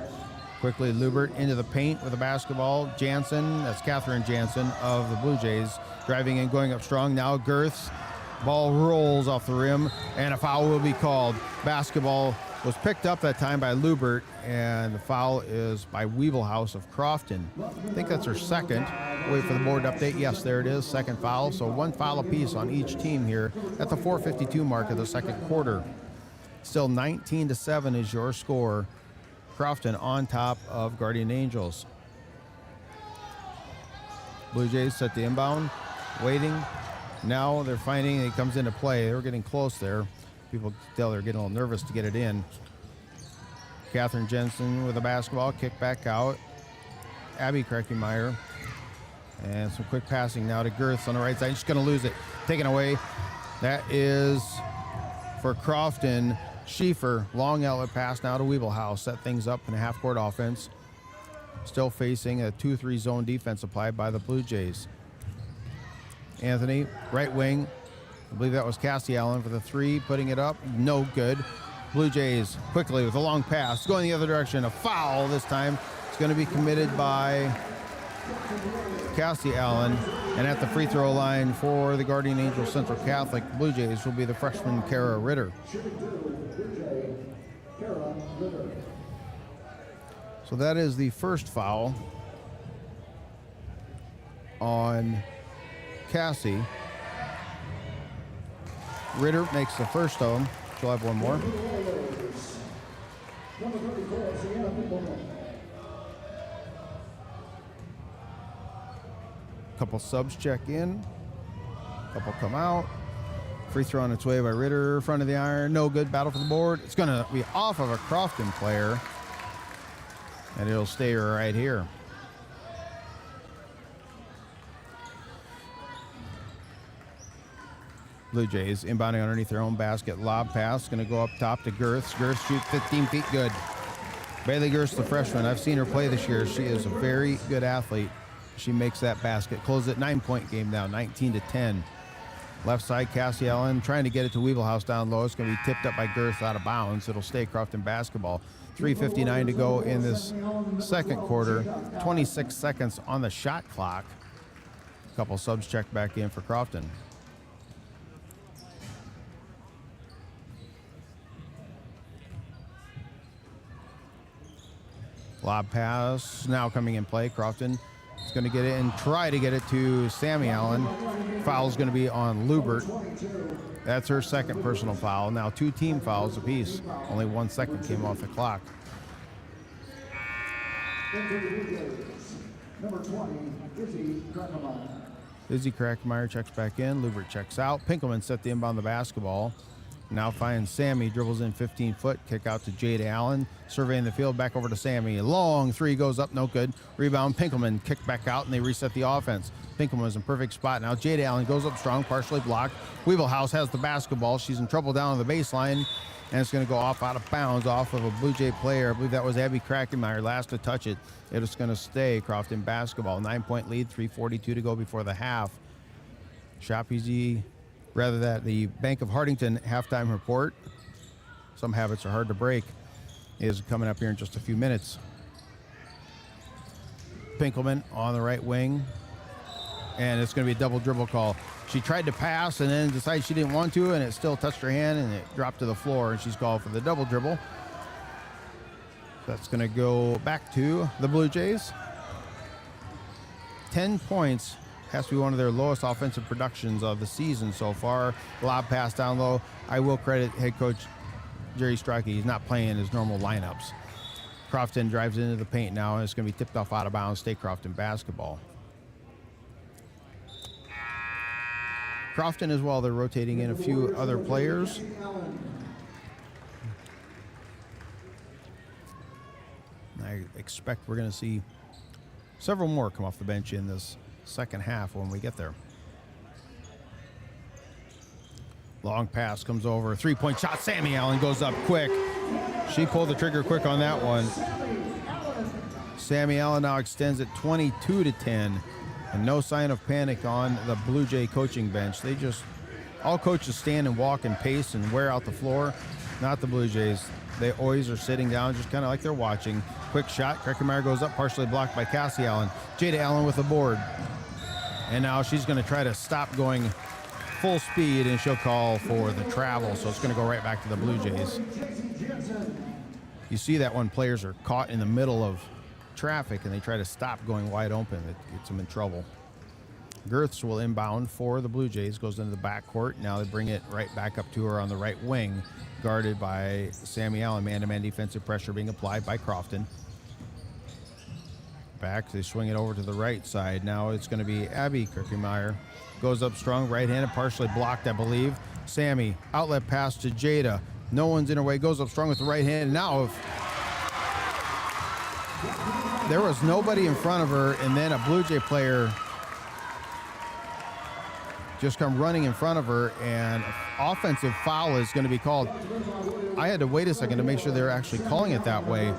Quickly, Lubert into the paint with the basketball. Jansen, that's Catherine Jansen of the Blue Jays, driving in, going up strong. Now Girth's ball rolls off the rim, and a foul will be called. Basketball was picked up that time by Lubert, and the foul is by Weebelhaus of Crofton. I think that's her second. Wait for the board update. Yes, there it is, second foul. So one foul apiece on each team here at the 4:52 mark of the second quarter. Still 19-7 is your score. Crofton on top of Guardian Angels. Blue Jays set the inbound, waiting. Now they're finding it comes into play. They were getting close there. People tell they're getting a little nervous to get it in. Catherine Jensen with the basketball, kick back out. Abby Kreckemeyer. And some quick passing now to Girth on the right side. She's going to lose it. Taken away. That is for Crofton. Schieffer, long outlet pass now to Weebelhaus. Set things up in a half-court offense. Still facing a 2-3 zone defense applied by the Blue Jays. Anthony, right wing. I believe that was Cassie Allen for the three, putting it up. No good. Blue Jays quickly with a long pass. Going the other direction. A foul this time. It's going to be committed by Cassie Allen. And at the free throw line for the Guardian Angels Central Catholic Blue Jays will be the freshman Kara Ritter. So that is the first foul on Cassie. Ritter makes the first of them. She'll have one more. Couple subs check in. Couple come out. Free throw on its way by Ritter. Front of the iron. No good. Battle for the board. It's going to be off of a Crofton player. And it'll stay right here. Blue Jays inbounding underneath their own basket. Lob pass. Going to go up top to Girth. Girth shoots 15 feet. Good. Bailey Gerst, the freshman, I've seen her play this year. She is a very good athlete. She makes that basket. Closed at 9-point game now, 19-10. Left side, Cassie Allen trying to get it to Weeblehouse down low. It's going to be tipped up by Gerst out of bounds. It'll stay Crofton basketball. 3:59 to go in this second quarter. 26 seconds on the shot clock. A couple subs checked back in for Crofton. Lob pass now coming in play. Crofton is going to get it and try to get it to Sammy Allen. Foul is going to be on Lubert. That's her second personal foul. Now 2 team fouls apiece. Only 1 second came off the clock. Number 20, Izzy Krakemeyer. Izzy Krakemeyer checks back in. Lubert checks out. Pinkelman set the inbound the basketball. Now finds Sammy, dribbles in 15-foot, kick out to Jade Allen. Surveying the field, back over to Sammy. Long three goes up, no good. Rebound, Pinkelman, kick back out, and they reset the offense. Pinkelman's in perfect spot. Now Jade Allen goes up strong, partially blocked. Weeblehouse has the basketball. She's in trouble down on the baseline, and it's going to go off out of bounds off of a Blue Jay player. I believe that was Abby Krakemeyer, last to touch it. It is going to stay Crofton basketball. 9-point lead, 3:42 to go before the half. Shop Easy. Rather that the Bank of Hardington halftime report, some habits are hard to break, is coming up here in just a few minutes. Pinkelman on the right wing, and it's going to be a double dribble call. She tried to pass and then decided she didn't want to, and it still touched her hand and it dropped to the floor, and she's called for the double dribble. That's going to go back to the Blue Jays. 10 points. Has to be one of their lowest offensive productions of the season so far. Lob pass down low. I will credit head coach Jerry Strachey. He's not playing his normal lineups. Crofton drives into the paint now, and it's going to be tipped off out of bounds. Stay Crofton basketball. Crofton as well, they're rotating in a few other players. I expect we're going to see several more come off the bench in this second half when we get there. Long pass comes over. 3-point shot. Sammy Allen goes up quick. She pulled the trigger quick on that one. Sammy Allen now extends it 22-10. And no sign of panic on the Blue Jay coaching bench. They just, all coaches stand and walk and pace and wear out the floor. Not the Blue Jays. They always are sitting down, just kind of like they're watching. Quick shot. Krakemeyer goes up, partially blocked by Cassie Allen. Jada Allen with the board. And now she's going to try to stop going full speed, and she'll call for the travel. So it's going to go right back to the Blue Jays. You see that when players are caught in the middle of traffic and they try to stop going wide open, it gets them in trouble. Gerths will inbound for the Blue Jays, goes into the backcourt. Now they bring it right back up to her on the right wing, guarded by Sammy Allen. Man-to-man defensive pressure being applied by Crofton. Back, they swing it over to the right side. Now it's going to be Abby Krakemeyer. Goes up strong, right-handed, partially blocked, I believe. Sammy, outlet pass to Jada. No one's in her way, goes up strong with the right hand. Now, if there was nobody in front of her, and then a Blue Jay player just come running in front of her, and offensive foul is going to be called. I had to wait a second to make sure they were actually calling it that way.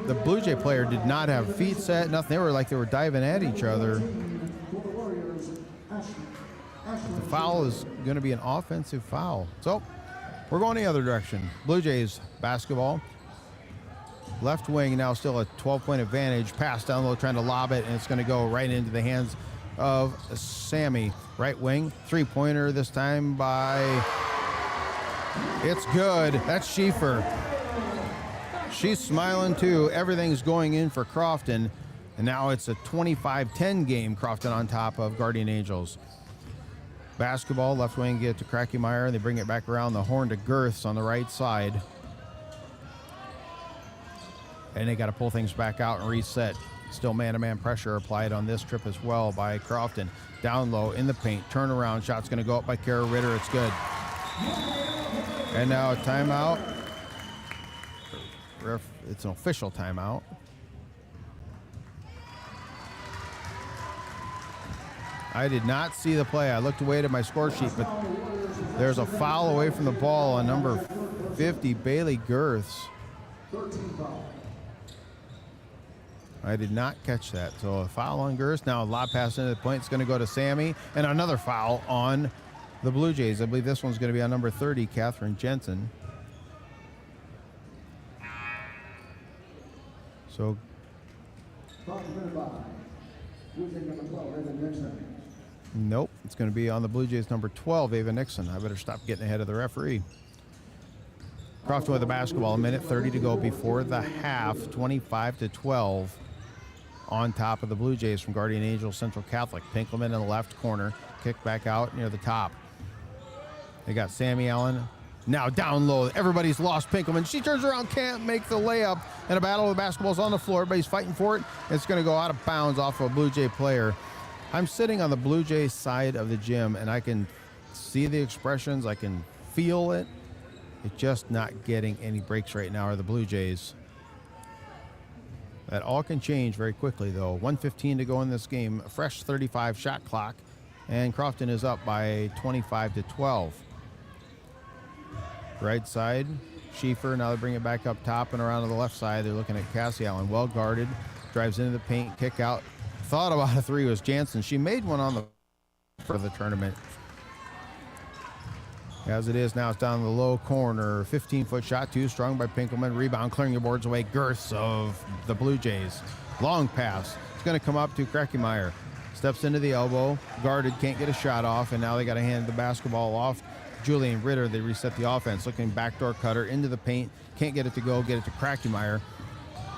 The Blue Jay player did not have feet set, nothing. They were like they were diving at each other. The foul is going to be an offensive foul. So we're going the other direction. Blue Jays basketball. Left wing now still a 12-point advantage. Pass down low, trying to lob it, and it's going to go right into the hands of Sammy. Right wing, three-pointer this time by... It's good. That's Schieffer. She's smiling too. Everything's going in for Crofton. And now it's a 25-10 game. Crofton on top of Guardian Angels. Basketball, left wing, get to Krakemeyer. They bring it back around the horn to Gerths on the right side. And they got to pull things back out and reset. Still man-to-man pressure applied on this trip as well by Crofton. Down low in the paint. Turnaround shot's going to go up by Kara Ritter. It's good. And now a timeout. It's an official timeout. I did not see the play. I looked away at my score sheet, but There's a foul away from the ball on number 50, Bailey Girths. 13 foul. I did not catch that. So a foul on Girths. Now a lob pass into the point. It's going to go to Sammy. And another foul on the Blue Jays. I believe this one's going to be on number 30, Catherine Jensen. So nope, it's going to be on the Blue Jays number 12, Ava Nixon. I better stop getting ahead of the referee. Crofton with the basketball, a minute 30 to go before the half, 25-12 on top of the Blue Jays from Guardian Angel Central Catholic. Pinkelman in the left corner, kick back out near the top. They got Sammy Allen. Now down low, everybody's lost Pinkelman. She turns around, can't make the layup. And a battle with basketball's on the floor. Everybody's fighting for it. It's going to go out of bounds off of a Blue Jay player. I'm sitting on the Blue Jay side of the gym, and I can see the expressions. I can feel it. It's just not getting any breaks right now are the Blue Jays. That all can change very quickly, though. 1:15 to go in this game. A fresh 35 shot clock. And Crofton is up by 25-12. Right side, Schieffer. Now they bring it back up top and around to the left side. They're looking at Cassie Allen. Well guarded. Drives into the paint. Kick out. Thought about a three was Jansen. She made one on the for the tournament. As it is now, it's down the low corner. 15-foot shot, too strong by Pinkelman. Rebound, clearing the boards away. Girths of the Blue Jays. Long pass. It's going to come up to Kreckemeyer. Steps into the elbow. Guarded, can't get a shot off, and now they got to hand the basketball off. Julian Ritter, they reset the offense. Looking backdoor cutter into the paint. Can't get it to go. Get it to Kreckemeyer.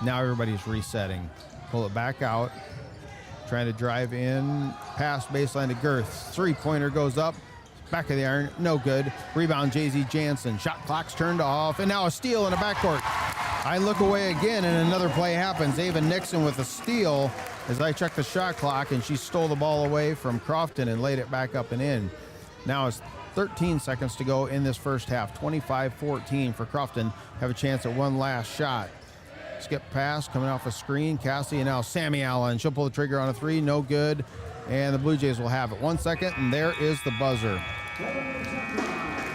Now everybody's resetting. Pull it back out. Trying to drive in. Pass baseline to Girths. Three-pointer goes up. Back of the iron. No good. Rebound, Jay-Z Jansen. Shot clock's turned off. And now a steal in the backcourt. I look away again, and another play happens. Ava Nixon with a steal as I check the shot clock, and she stole the ball away from Crofton and laid it back up and in. Now it's 13 seconds to go in this first half. 25-14 for Crofton. Have a chance at one last shot. Skip pass coming off a screen. Cassie, and now Sammy Allen. She'll pull the trigger on a three. No good. And the Blue Jays will have it. 1 second, and there is the buzzer.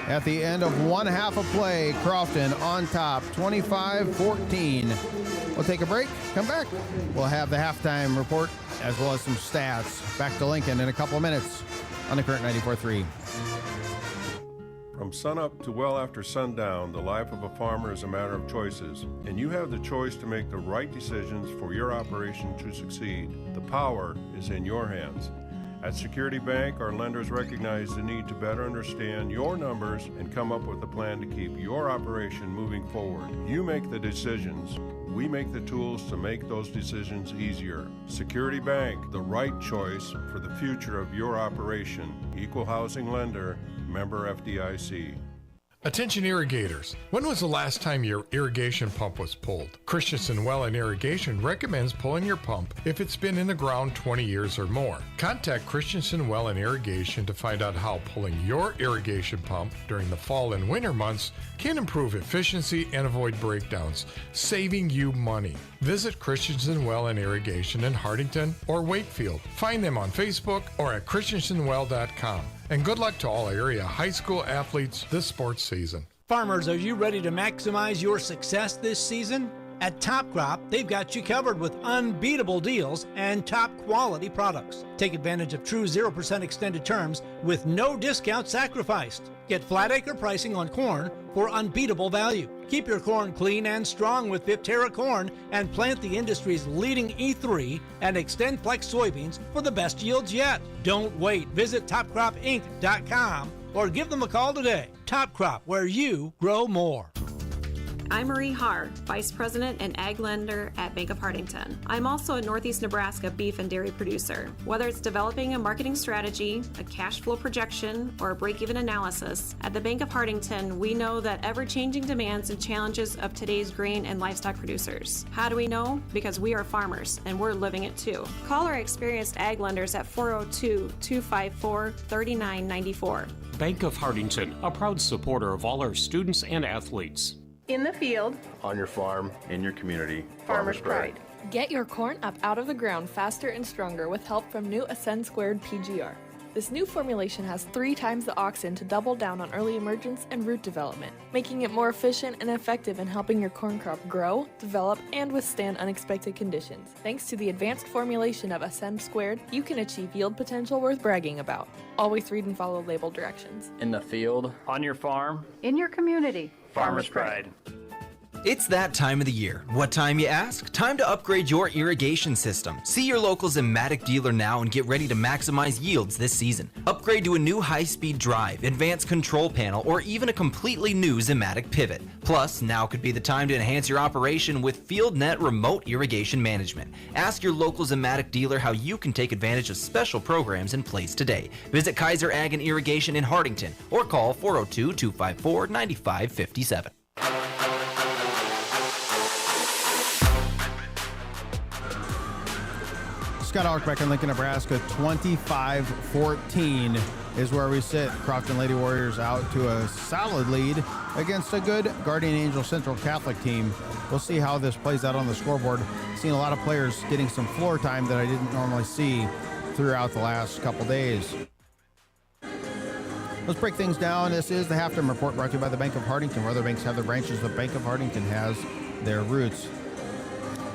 At the end of one half of play, Crofton on top, 25-14. We'll take a break, come back. We'll have the halftime report as well as some stats. Back to Lincoln in a couple of minutes on the Current 94.3. From sunup to well after sundown, the life of a farmer is a matter of choices, and you have the choice to make the right decisions for your operation to succeed. The power is in your hands. At Security Bank, our lenders recognize the need to better understand your numbers and come up with a plan to keep your operation moving forward. You make the decisions. We make the tools to make those decisions easier. Security Bank, the right choice for the future of your operation. Equal housing lender, member FDIC. Attention irrigators. When was the last time your irrigation pump was pulled? Christensen Well and Irrigation recommends pulling your pump if it's been in the ground 20 years or more. Contact Christensen Well and Irrigation to find out how pulling your irrigation pump during the fall and winter months can improve efficiency and avoid breakdowns, saving you money. Visit Christensen Well and Irrigation in Hartington or Wakefield. Find them on Facebook or at christensenwell.com. And good luck to all area high school athletes this sports season. Farmers, are you ready to maximize your success this season? At Top Crop, they've got you covered with unbeatable deals and top quality products. Take advantage of true 0% extended terms with no discount sacrificed. Get flat acre pricing on corn for unbeatable value. Keep your corn clean and strong with Viptera corn and plant the industry's leading E3 and Extend Flex soybeans for the best yields yet. Don't wait. Visit topcropinc.com or give them a call today. Top Crop, where you grow more. I'm Marie Haar, Vice President and Ag Lender at Bank of Hartington. I'm also a Northeast Nebraska beef and dairy producer. Whether it's developing a marketing strategy, a cash flow projection, or a break-even analysis, at the Bank of Hartington, we know that ever-changing demands and challenges of today's grain and livestock producers. How do we know? Because we are farmers, and we're living it too. Call our experienced ag lenders at 402-254-3994. Bank of Hartington, a proud supporter of all our students and athletes. In the field, On your farm, in your community, Farmer's Pride. Get your corn up out of the ground faster and stronger with help from new Ascend Squared PGR. This new formulation has 3 times the auxin to double down on early emergence and root development, making it more efficient and effective in helping your corn crop grow, develop, and withstand unexpected conditions. Thanks to the advanced formulation of Ascend Squared, you can achieve yield potential worth bragging about. Always read and follow label directions. In the field, on your farm, In your community. Farmer's Pride. It's that time of the year. What time, you ask? Time to upgrade your irrigation system. See your local Zimmatic dealer now and get ready to maximize yields this season. Upgrade to a new high-speed drive, advanced control panel, or even a completely new Zimmatic pivot. Plus, now could be the time to enhance your operation with FieldNet remote irrigation management. Ask your local Zimmatic dealer how you can take advantage of special programs in place today. Visit Kaiser Ag and Irrigation in Hardington or call 402-254-9557. Scott Ulrich back in Lincoln, Nebraska. 25-14 is where we sit. Crofton Lady Warriors out to a solid lead against a good Guardian Angel Central Catholic team. We'll see how this plays out on the scoreboard. Seen a lot of players getting some floor time that I didn't normally see throughout the last couple days. Let's break things down. This is the halftime report brought to you by the Bank of Hardington. Where other banks have their branches, the Bank of Hardington has their roots.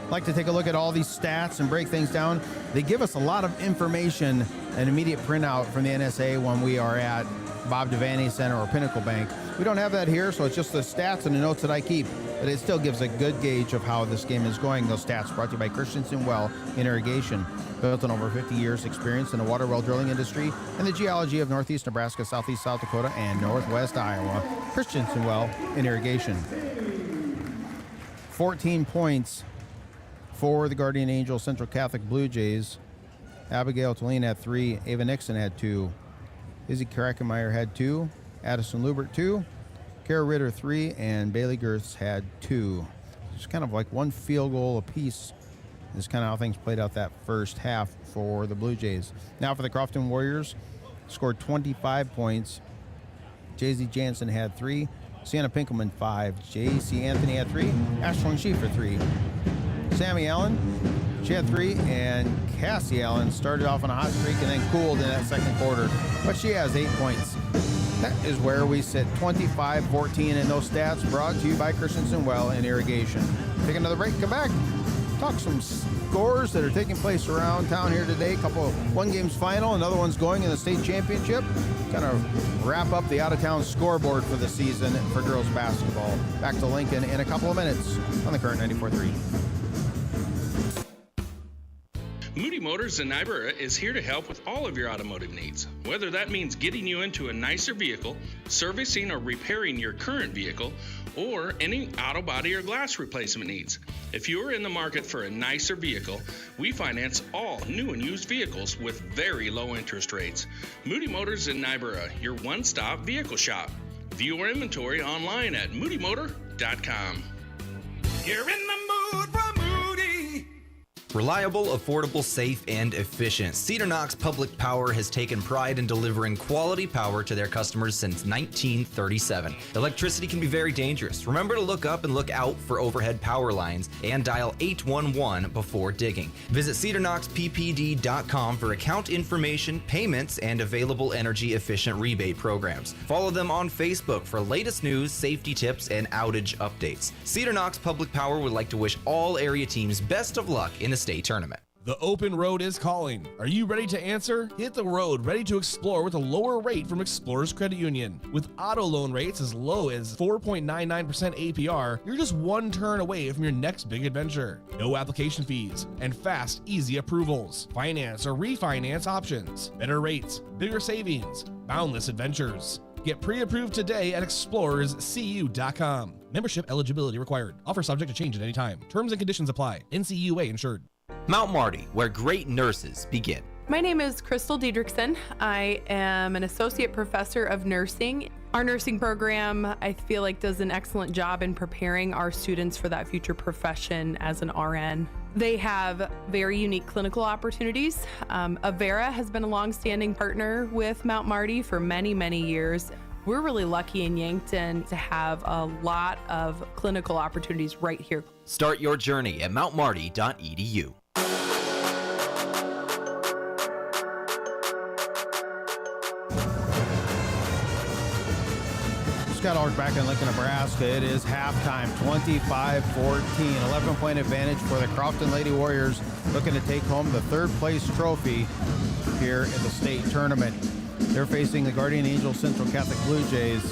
Like to take a look at all these stats and break things down. They give us a lot of information, an immediate printout from the NSAA when we are at Bob Devaney Center or Pinnacle Bank. We don't have that here, so it's just the stats and the notes that I keep, but it still gives a good gauge of how this game is going. Those stats brought to you by Christensen Well in Irrigation, built on over 50 years experience in the water well drilling industry and the geology of Northeast Nebraska, Southeast South Dakota, and Northwest Iowa. Christensen Well in Irrigation. 14 points for the Guardian Angel Central Catholic Blue Jays. Abigail Tulane had 3. Ava Nixon had 2. Izzy Krakenmeyer had 2. Addison Lubert 2. Kara Ritter 3. And Bailey Girths had 2. It's kind of like one field goal apiece. This is kind of how things played out that first half for the Blue Jays. Now for the Crofton Warriors, scored 25 points. Jay-Z Jansen had 3. Sienna Pinkelman 5. J.C. Anthony had 3. Ashlyn Schieffer 3. Sammy Allen, she had 3, and Cassie Allen started off on a hot streak and then cooled in that second quarter, but she has 8 points. That is where we sit, 25-14, and those stats brought to you by Christensen Well in Irrigation. Take another break, come back, talk some scores that are taking place around town here today. One game's final, another one's going in the state championship. Kind of wrap up the out-of-town scoreboard for the season for girls basketball. Back to Lincoln in a couple of minutes on the Current 94.3. Moody Motors in Niobrara is here to help with all of your automotive needs. Whether that means getting you into a nicer vehicle, servicing or repairing your current vehicle, or any auto body or glass replacement needs. If you are in the market for a nicer vehicle, we finance all new and used vehicles with very low interest rates. Moody Motors in Niobrara, your one-stop vehicle shop. View our inventory online at moodymotor.com. You're in the mood for Moody. Reliable, affordable, safe, and efficient. Cedar Knox Public Power has taken pride in delivering quality power to their customers since 1937. Electricity can be very dangerous. Remember to look up and look out for overhead power lines and dial 811 before digging. Visit cedarknoxppd.com for account information, payments, and available energy-efficient rebate programs. Follow them on Facebook for latest news, safety tips, and outage updates. Cedar Knox Public Power would like to wish all area teams best of luck in the state tournament. The open road is calling. Are you ready to answer? Hit the road, ready to explore with a lower rate from Explorers Credit Union. With auto loan rates as low as 4.99% APR, you're just one turn away from your next big adventure. No application fees and fast, easy approvals. Finance or refinance options. Better rates, bigger savings, boundless adventures. Get pre-approved today at explorerscu.com. Membership eligibility required. Offer subject to change at any time. Terms and conditions apply. NCUA insured. Mount Marty, where great nurses begin. My name is Crystal Diedrichsen. I am an associate professor of nursing. Our nursing program, I feel like, does an excellent job in preparing our students for that future profession as an RN. They have very unique clinical opportunities. Avera has been a long-standing partner with Mount Marty for many, many years. We're really lucky in Yankton to have a lot of clinical opportunities right here. Start your journey at mountmarty.edu. Scott Ulrich back in Lincoln, Nebraska. It is halftime, 25-14. 11-point advantage for the Crofton Lady Warriors, looking to take home the third-place trophy here in the state tournament. They're facing the Guardian Angels Central Catholic Blue Jays.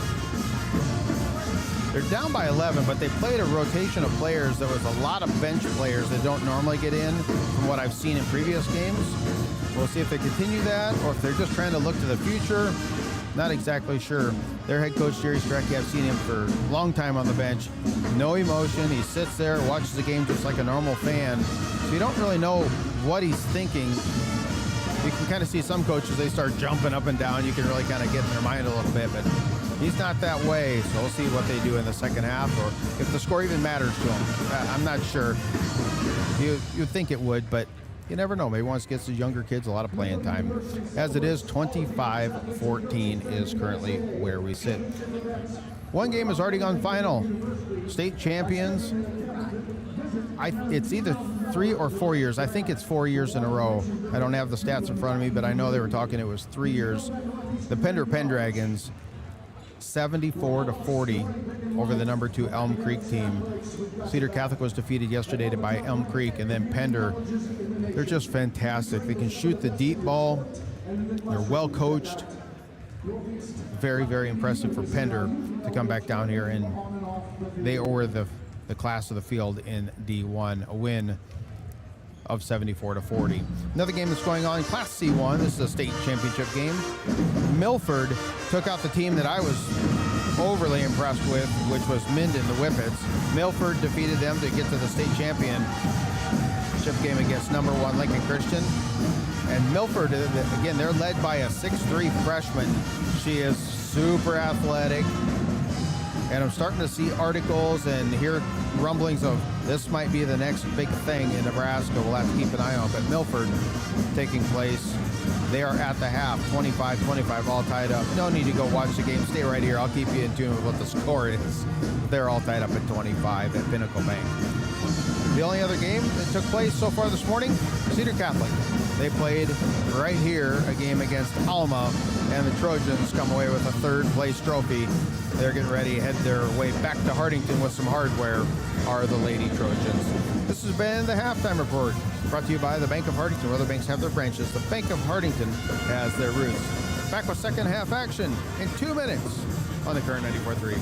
They're down by 11, but they played a rotation of players. There was a lot of bench players that don't normally get in from what I've seen in previous games. We'll see if they continue that or if they're just trying to look to the future. Not exactly sure. Their head coach, Jerry Strecky, I've seen him for a long time on the bench. No emotion. He sits there, watches the game just like a normal fan. So you don't really know what he's thinking. You can kind of see some coaches, they start jumping up and down. You can really kind of get in their mind a little bit, but he's not that way. So we'll see what they do in the second half or if the score even matters to him. I'm not sure. You'd think it would, but you never know. Maybe once gets the younger kids a lot of playing time. As it is, 25-14 is currently where we sit. One game has already gone final. State champions. It's either 3 or 4 years. I think it's 4 years in a row. I don't have the stats in front of me, but I know they were talking it was 3 years. The Pender Pendragons, 74-40 over the number 2 Elm Creek team. Cedar Catholic was defeated yesterday by Elm Creek, and then Pender. They're just fantastic. They can shoot the deep ball. They're well coached. Very, very impressive for Pender to come back down here, and they were the class of the field in D1. A win of 74-40. Another game that's going on in Class C1. This is a state championship game. Milford took out the team that I was overly impressed with, which was Minden, the Whippets. Milford defeated them to get to the state championship game against number 1 Lincoln Christian. And Milford, again, they're led by a 6'3" freshman. She is super athletic. And I'm starting to see articles and hear rumblings of this might be the next big thing in Nebraska. We'll have to keep an eye on. But Milford taking place. They are at the half, 25-25, all tied up. No need to go watch the game. Stay right here. I'll keep you in tune with what the score is. They're all tied up at 25 at Pinnacle Bank. The only other game that took place so far this morning, Cedar Catholic. They played right here a game against Alma, and the Trojans come away with a third-place trophy. They're getting ready to head their way back to Hardington with some hardware, are the Lady Trojans. This has been the Halftime Report, brought to you by the Bank of Hardington, where other banks have their branches. The Bank of Hardington has their roots. Back with second half action in 2 minutes on the current 94.3.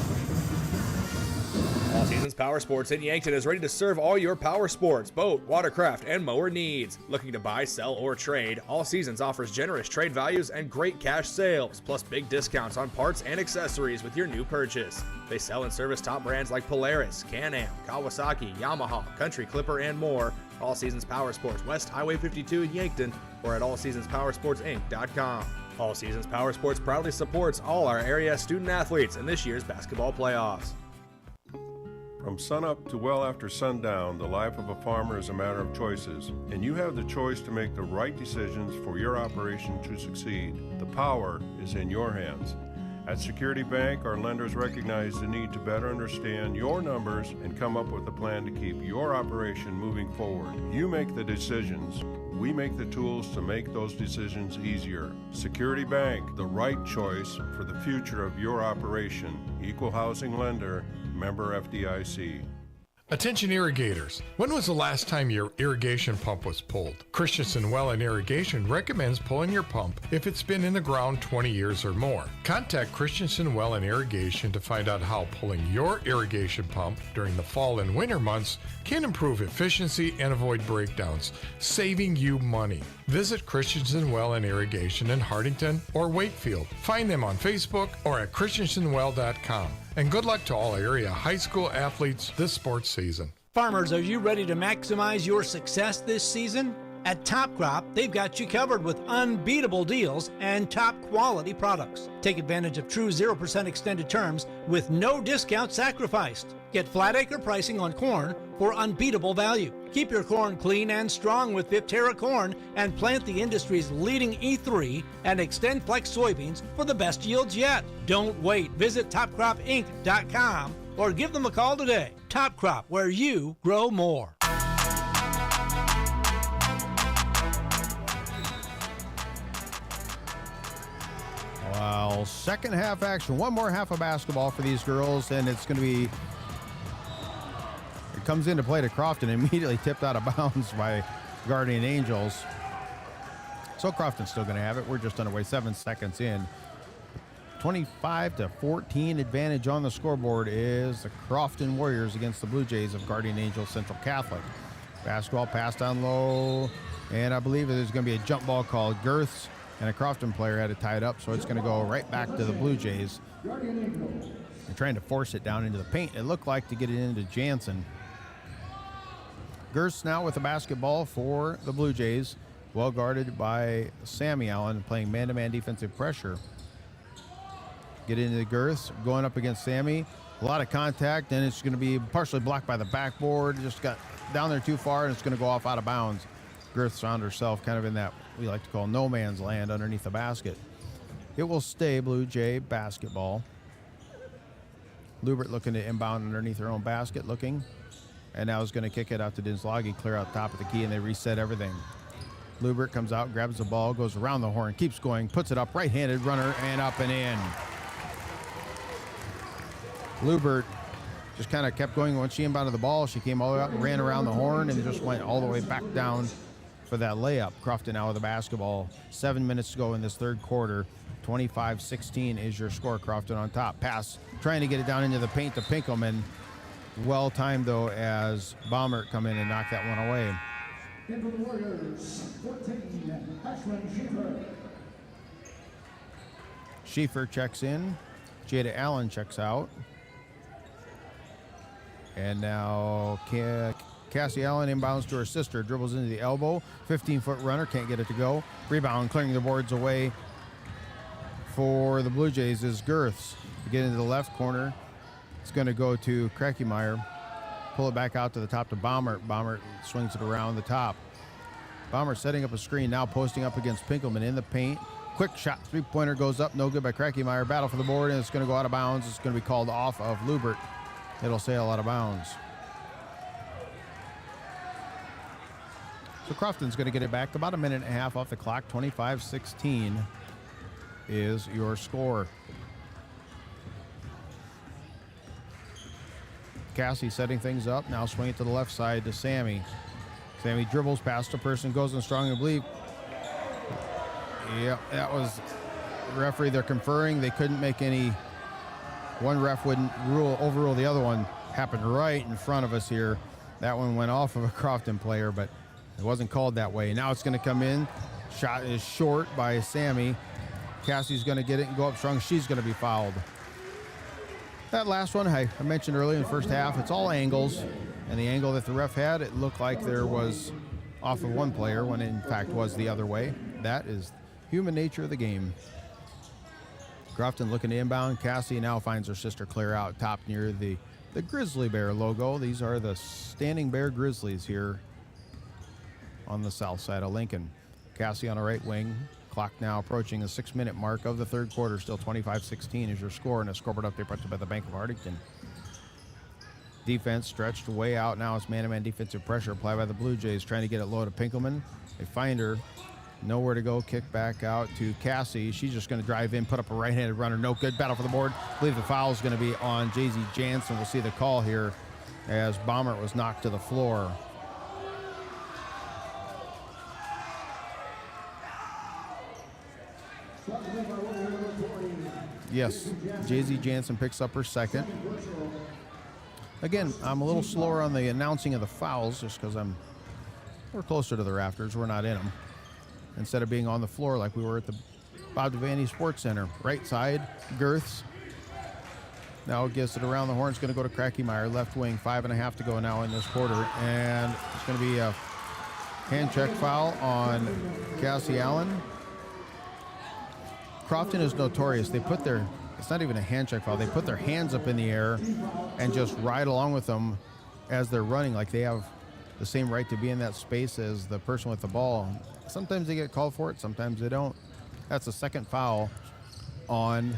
All Seasons Power Sports in Yankton is ready to serve all your power sports, boat, watercraft, and mower needs. Looking to buy, sell, or trade, All Seasons offers generous trade values and great cash sales, plus big discounts on parts and accessories with your new purchase. They sell and service top brands like Polaris, Can-Am, Kawasaki, Yamaha, Country Clipper, and more. All Seasons Power Sports, West Highway 52 in Yankton, or at allseasonspowersportsinc.com. All Seasons Power Sports proudly supports all our area student athletes in this year's basketball playoffs. From sunup to well after sundown, the life of a farmer is a matter of choices, and you have the choice to make the right decisions for your operation to succeed. The power is in your hands. At Security Bank, our lenders recognize the need to better understand your numbers and come up with a plan to keep your operation moving forward. You make the decisions. We make the tools to make those decisions easier. Security Bank, the right choice for the future of your operation. Equal housing lender, member FDIC. Attention irrigators. When was the last time your irrigation pump was pulled? Christensen Well and Irrigation recommends pulling your pump if it's been in the ground 20 years or more. Contact Christensen Well and Irrigation to find out how pulling your irrigation pump during the fall and winter months can improve efficiency and avoid breakdowns, saving you money. Visit Christensen Well and Irrigation in Hardington or Wakefield. Find them on Facebook or at christensenwell.com. And good luck to all area high school athletes this sports season. Farmers, are you ready to maximize your success this season? At Top Crop, they've got you covered with unbeatable deals and top quality products. Take advantage of true 0% extended terms with no discount sacrificed. Get flat acre pricing on corn for unbeatable value. Keep your corn clean and strong with Viptera corn and plant the industry's leading E3 and Extend Flex soybeans for the best yields yet. Don't wait. Visit topcropinc.com or give them a call today. Top Crop, where you grow more. Wow, second half action. One more half of basketball for these girls, and it's going to be, it comes into play to Crofton, immediately tipped out of bounds by Guardian Angels. So Crofton's still going to have it. We're just underway, 7 seconds in. 25-14 advantage on the scoreboard is the Crofton Warriors against the Blue Jays of Guardian Angels Central Catholic. Basketball passed down low, and I believe there's going to be a jump ball called. Girths and a Crofton player had it tied up, so it's going to go right back to the Blue Jays. They're trying to force it down into the paint. It looked like to get it into Jansen. Girths now with the basketball for the Blue Jays, well guarded by Sammy Allen, playing man-to-man defensive pressure. Get into the Girths, going up against Sammy. A lot of contact, and it's going to be partially blocked by the backboard. Just got down there too far, and it's going to go off out of bounds. Girths found herself kind of in that we like to call no man's land underneath the basket. It will stay Blue Jay basketball. Lubert looking to inbound underneath her own basket, looking. And now is going to kick it out to Dinslagi, clear out top of the key, and they reset everything. Lubert comes out, grabs the ball, goes around the horn, keeps going, puts it up, right-handed runner, and up and in. Lubert just kind of kept going. Once she inbounded the ball, she came all the way up and ran around the horn and just went all the way back down for that layup. Crofton out of the basketball. 7 minutes to go in this third quarter. 25-16 is your score. Crofton on top. Pass, trying to get it down into the paint to Pinkelman. Well timed, though, as Baumert come in and knock that one away. Warriors, 14, Ashwin Schieffer checks in. Jada Allen checks out. And now Cassie Allen inbounds to her sister, dribbles into the elbow. 15-foot runner, can't get it to go. Rebound, clearing the boards away for the Blue Jays is Girths. Get into the left corner. It's going to go to Kreckemeyer. Pull it back out to the top to Baumert. Baumert swings it around the top. Baumert setting up a screen, now posting up against Pinkelman in the paint. Quick shot, three-pointer goes up, no good by Kreckemeyer. Battle for the board, and it's going to go out of bounds. It's going to be called off of Lubert. It'll sail out of bounds. So Crofton's going to get it back. About a minute and a half off the clock. 25-16 is your score. Cassie setting things up. Now swing it to the left side to Sammy. Sammy dribbles past a person, goes in strong and bleed. Yep, that was the referee. They're conferring. They couldn't make any. One ref wouldn't overrule the other one. Happened right in front of us here. That one went off of a Crofton player, but it wasn't called that way. Now it's going to come in. Shot is short by Sammy. Cassie's going to get it and go up strong. She's going to be fouled. That last one, I mentioned earlier in the first half, it's all angles. And the angle that the ref had, it looked like there was off of one player when it in fact was the other way. That is human nature of the game. Crofton looking to inbound. Cassie now finds her sister clear out top near the Grizzly Bear logo. These are the Standing Bear Grizzlies here on the south side of Lincoln. Cassie on the right wing. Clock now approaching the 6-minute mark of the third quarter. Still 25-16 is your score, and a scoreboard update brought to you by the Bank of Hardington. Defense stretched way out. Now it's man-to-man defensive pressure applied by the Blue Jays, trying to get it low to Pinkelman. They find her. Nowhere to go. Kick back out to Cassie. She's just going to drive in, put up a right-handed runner. No good. Battle for the board. I believe the foul is going to be on Jay-Z Jansen. We'll see the call here as Baumert was knocked to the floor. Yes, Jay-Z Jansen picks up her second. Again, I'm a little slower on the announcing of the fouls just because we're closer to the rafters. We're not in them. Instead of being on the floor like we were at the Bob Devaney Sports Center. Right side, Girths. Now gets it around the horn. It's going to go to Kreckemeyer. Left wing, 5.5 to go now in this quarter. And it's going to be a hand check foul on Cassie Allen. Crofton is notorious. They put it's not even a hand check foul. They put their hands up in the air and just ride along with them as they're running like they have the same right to be in that space as the person with the ball. Sometimes they get called for it, sometimes they don't. That's the second foul on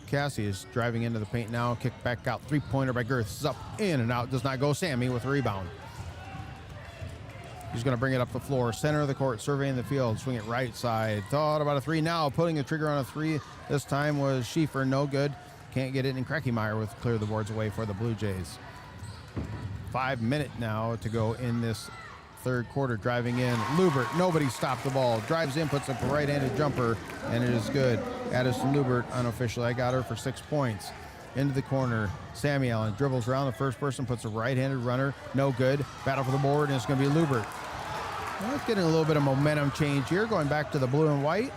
Cassie. Is driving into the paint now. Kick back out. Three-pointer by Girths. Up, in, and out. Does not go. Sammy with a rebound. He's going to bring it up the floor, center of the court, surveying the field, swing it right side. Thought about a three now, putting the trigger on a three. This time was Schieffer, no good. Can't get it in. Kreckemeyer with clear the boards away for the Blue Jays. 5 minutes now to go in this third quarter. Driving in, Lubert, nobody stopped the ball. Drives in, puts up a right-handed jumper, and it is good. Addison Lubert, unofficially, I got her for 6 points. Into the corner, Sammy Allen dribbles around the first person, puts a right-handed runner, no good. Battle for the board, and it's going to be Lubert. Well, it's getting a little bit of momentum change here, going back to the blue and white.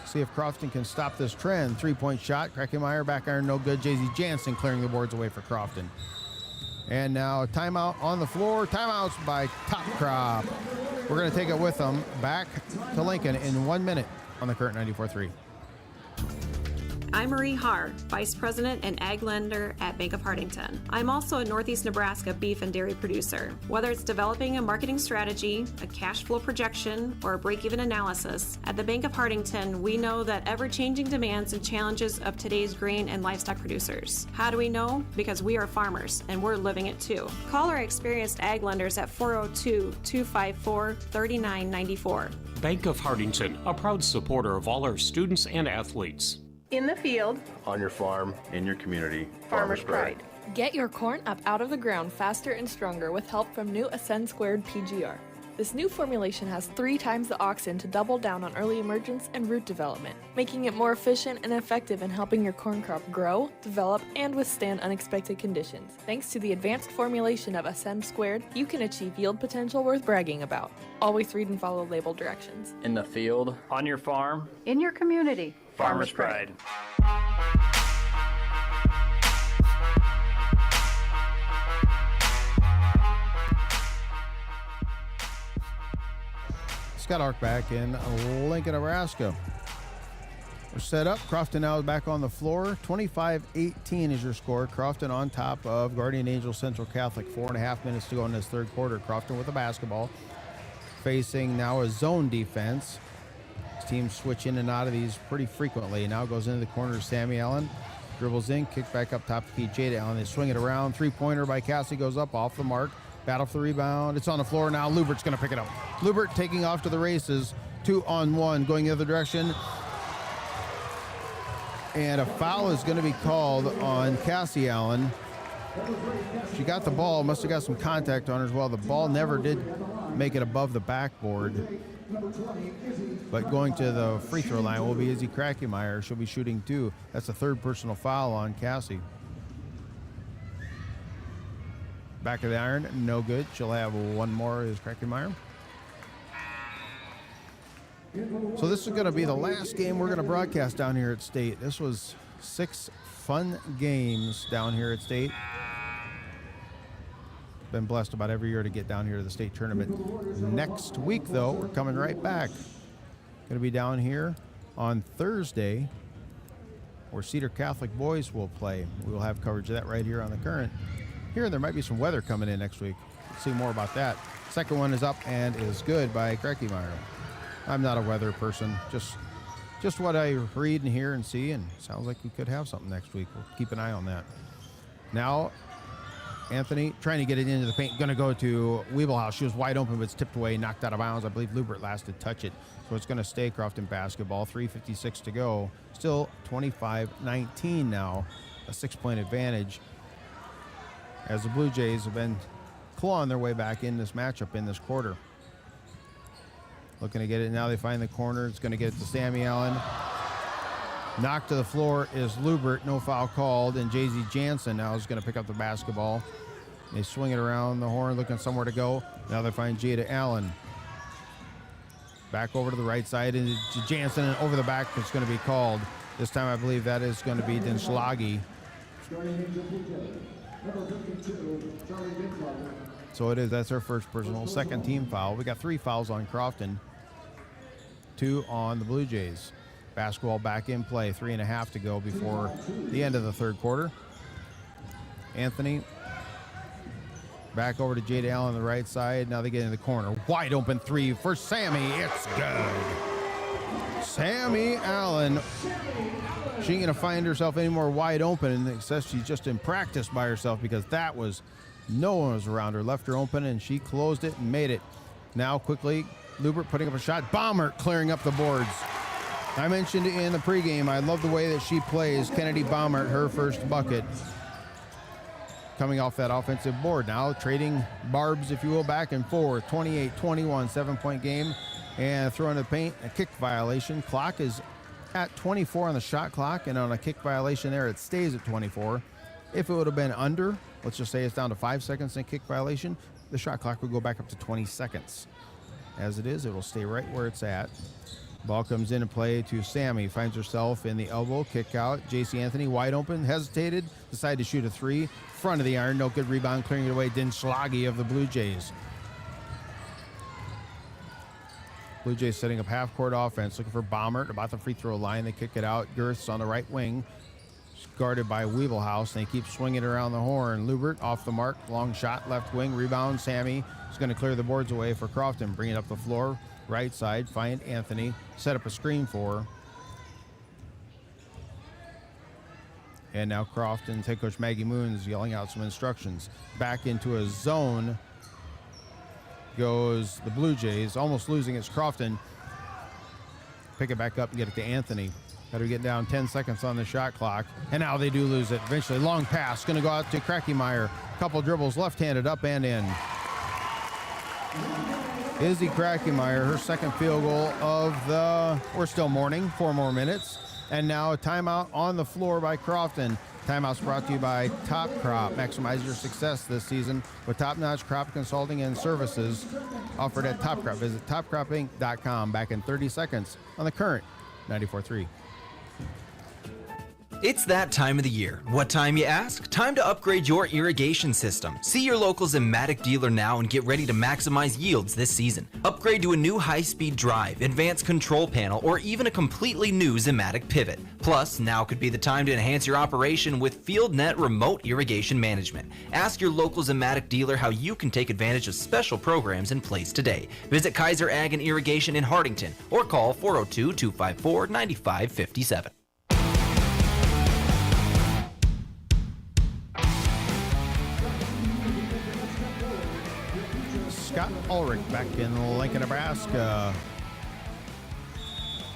See if Crofton can stop this trend. 3-point shot, Kreckemeyer, back iron, no good. JZ Jansen clearing the boards away for Crofton. And now timeout on the floor. Timeouts by Top Crop. We're going to take it with them back to Lincoln in 1 minute on the current 94.3. I'm Marie Haar, Vice President and Ag Lender at Bank of Hardington. I'm also a Northeast Nebraska beef and dairy producer. Whether it's developing a marketing strategy, a cash flow projection, or a break-even analysis, at the Bank of Hardington, we know that ever-changing demands and challenges of today's grain and livestock producers. How do we know? Because we are farmers, and we're living it too. Call our experienced ag lenders at 402-254-3994. Bank of Hardington, a proud supporter of all our students and athletes. In the field, On your farm, in your community, Farmers Pride. Get your corn up out of the ground faster and stronger with help from new Ascend Squared PGR. This new formulation has 3 times the auxin to double down on early emergence and root development, making it more efficient and effective in helping your corn crop grow, develop, and withstand unexpected conditions. Thanks to the advanced formulation of Ascend Squared, you can achieve yield potential worth bragging about. Always read and follow label directions. In the field, on your farm, in your community, Farmers Pride. Scott Ark back in Lincoln, Nebraska. We're set up. Crofton now is back on the floor. 25-18 is your score. Crofton on top of Guardian Angel Central Catholic. 4.5 minutes to go in this third quarter. Crofton with the basketball. Facing now a zone defense. Teams switch in and out of these pretty frequently. Now goes into the corner to Sammy Allen. Dribbles in, kick back up top to Pete Jada Allen. They swing it around. 3-pointer by Cassie goes up off the mark. Battle for the rebound. It's on the floor now. Lubert's going to pick it up. Lubert taking off to the races. 2-on-1 going the other direction. And a foul is going to be called on Cassie Allen. She got the ball, must have got some contact on her as well. The ball never did make it above the backboard. But going to the free throw line will be Izzy Kreckemeyer. She'll be shooting 2. That's the 3rd personal foul on Cassie. Back of the iron, no good. She'll have 1 more as Kreckemeyer. So this is going to be the last game we're going to broadcast down here at State. This was 6 fun games down here at State. Been blessed about every year to get down here to the state tournament. Next week, though, we're coming right back. Going to be down here on Thursday, where Cedar Catholic boys will play. We will have coverage of that right here on the current. Here, there might be some weather coming in next week. We'll see more about that. Second one is up and is good by Kreckemeyer. I'm not a weather person, just what I read and hear and see, and sounds like we could have something next week. We'll keep an eye on that. Now, Anthony trying to get it into the paint, going to go to Weebelhaus. She was wide open, but it's tipped away, knocked out of bounds. I believe Lubert last to touch it. So it's going to stay Crofton basketball. 3:56 to go. Still 25-19 now. A 6-point advantage as the Blue Jays have been clawing their way back in this matchup in this quarter. Looking to get it. Now they find the corner. It's going to get it to Sammy Allen. Knocked to the floor is Lubert. No foul called. And JZ Jansen now is going to pick up the basketball. They swing it around the horn, looking somewhere to go. Now they find Jada Allen. Back over to the right side. And Jansen, and over the back, it's going to be called. This time I believe that is going to be Dinslagi. So it is. That's her first personal. 2nd team foul. We got 3 fouls on Crofton. 2 on the Blue Jays. Basketball back in play. 3.5 to go before the end of the third quarter. Anthony back over to Jada Allen on the right side. Now they get in the corner. Wide open 3 for Sammy. It's good. Sammy Allen. She ain't going to find herself any more wide open, and it says she's just in practice by herself, because that was, no one was around her. Left her open, and she closed it and made it. Now quickly, Lubert putting up a shot. Baumert clearing up the boards. I mentioned in the pregame, I love the way that she plays. Kennedy Baumert, her first bucket. Coming off that offensive board now, trading barbs, if you will, back and forth. 28-21, 7-point game. And throwing the paint, a kick violation. Clock is at 24 on the shot clock, and on a kick violation there, it stays at 24. If it would have been under, let's just say it's down to 5 seconds in kick violation, the shot clock would go back up to 20 seconds. As it is, it will stay right where it's at. Ball comes into play to Sammy, finds herself in the elbow, kick out. JC Anthony wide open, hesitated, decided to shoot a three. Front of the iron, no good rebound, clearing it away. Dinslagi of the Blue Jays. Blue Jays setting up half-court offense, looking for Baumert about the free throw line. They kick it out. Girths on the right wing, guarded by Weebelhaus. They keep swinging it around the horn. Lubert off the mark, long shot, left wing, rebound. Sammy is going to clear the boards away for Crofton. Bring it up the floor, right side, find Anthony, set up a screen for her. And now Crofton's head coach Maggie Moons yelling out some instructions. Back into a zone goes the Blue Jays, almost losing. It's Crofton. Pick it back up and get it to Anthony. Better get down 10 seconds on the shot clock. And now they do lose it. Eventually, long pass. Going to go out to Krakemeyer. Couple dribbles, left-handed, up and in. Izzy Krakemeyer, her second field goal of the... We're still mourning. 4 more minutes. And now a timeout on the floor by Crofton. Timeout's brought to you by Top Crop. Maximize your success this season with top-notch crop consulting and services offered at Top Crop. Visit topcropinc.com. Back in 30 seconds on the current 94.3. It's that time of the year. What time, you ask? Time to upgrade your irrigation system. See your local Zimmatic dealer now and get ready to maximize yields this season. Upgrade to a new high-speed drive, advanced control panel, or even a completely new Zimmatic pivot. Plus, now could be the time to enhance your operation with FieldNet remote irrigation management. Ask your local Zimmatic dealer how you can take advantage of special programs in place today. Visit Kaiser Ag and Irrigation in Hardington or call 402-254-9557. Scott Ulrich back in Lincoln, Nebraska.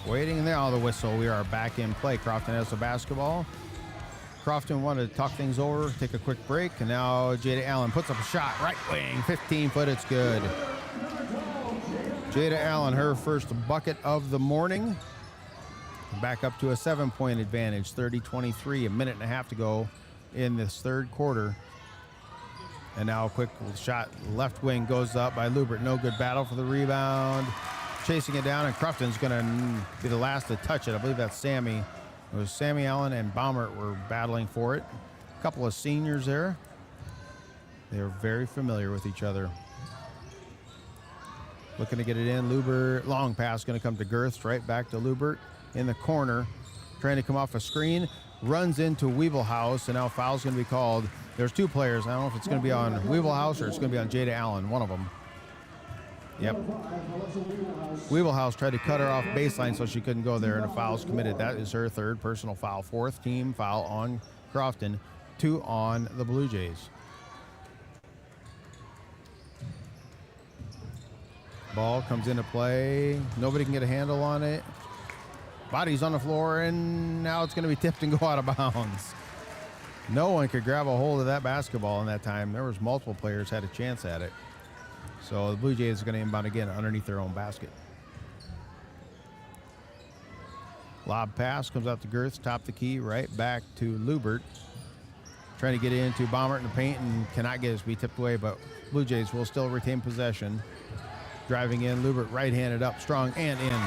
Waiting now, the whistle. We are back in play. Crofton has the basketball. Crofton wanted to talk things over, take a quick break, and now Jada Allen puts up a shot. Right wing, 15-foot, it's good. Jada Allen, her first bucket of the morning. Back up to a 7-point advantage, 30-23, a minute and a half to go in this third quarter. And now a quick shot, left wing goes up by Lubert. No good battle for the rebound. Chasing it down, and Crofton's going to be the last to touch it. I believe that's Sammy. It was Sammy Allen and Baumert were battling for it. A couple of seniors there. They're very familiar with each other. Looking to get it in. Lubert, long pass going to come to Girth. Right back to Lubert in the corner. Trying to come off a screen. Runs into Weebelhaus, and now foul's going to be called. There's 2 players. I don't know if it's going to be on Weebelhaus or it's going to be on Jada Allen, one of them. Yep. Weebelhaus tried to cut her off baseline so she couldn't go there, and a foul's committed. That is her third personal foul. 4th team foul on Crofton, 2 on the Blue Jays. Ball comes into play. Nobody can get a handle on it. Body's on the floor, and now it's going to be tipped and go out of bounds. No one could grab a hold of that basketball in that time. There was multiple players had a chance at it. So the Blue Jays are going to inbound again underneath their own basket. Lob pass comes out to Girth, top the key, right back to Lubert. Trying to get into Baumert in the paint and cannot get it to be tipped away, but Blue Jays will still retain possession. Driving in, Lubert right-handed up, strong and in.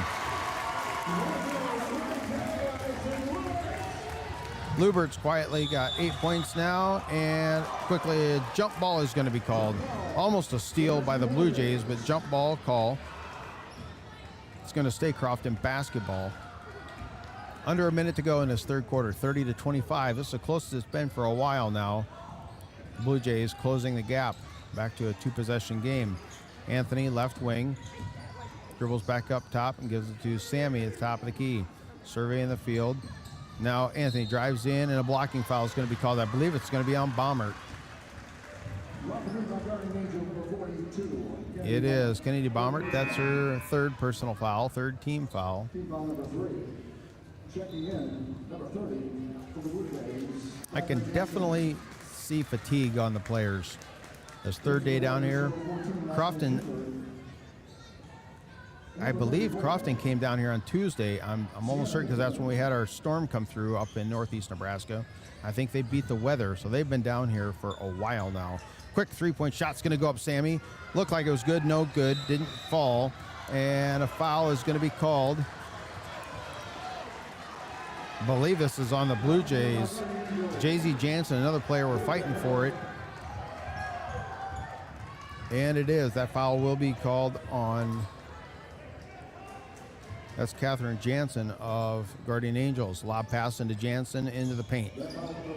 Lubert's quietly got 8 points now, and quickly a jump ball is going to be called. Almost a steal by the Blue Jays, but jump ball call. It's going to stay Crofton basketball. Under a minute to go in this third quarter, 30-25. This is the closest it's been for a while now. Blue Jays closing the gap back to a 2-possession game. Anthony, left wing, dribbles back up top and gives it to Sammy at the top of the key. Surveying the field. Now Anthony drives in, and a blocking foul is going to be called. I believe it's going to be on Baumert. It is Kennedy Baumert. That's her third personal foul, third team foul. Team foul number 3. Checking in, number 30 for the Blue Jays. I can definitely see fatigue on the players. This third day down here. Crofton, I believe Crofton came down here on Tuesday. I'm almost certain because that's when we had our storm come through up in northeast Nebraska. I think they beat the weather, so they've been down here for a while now. Quick three-point shot's going to go up, Sammy. Looked like it was good, no good, didn't fall. And a foul is going to be called. I believe this is on the Blue Jays. Jay-Z Jansen, another player, were fighting for it. And it is. That foul will be called on... That's Catherine Jansen of Guardian Angels. Lob pass into Jansen into the paint.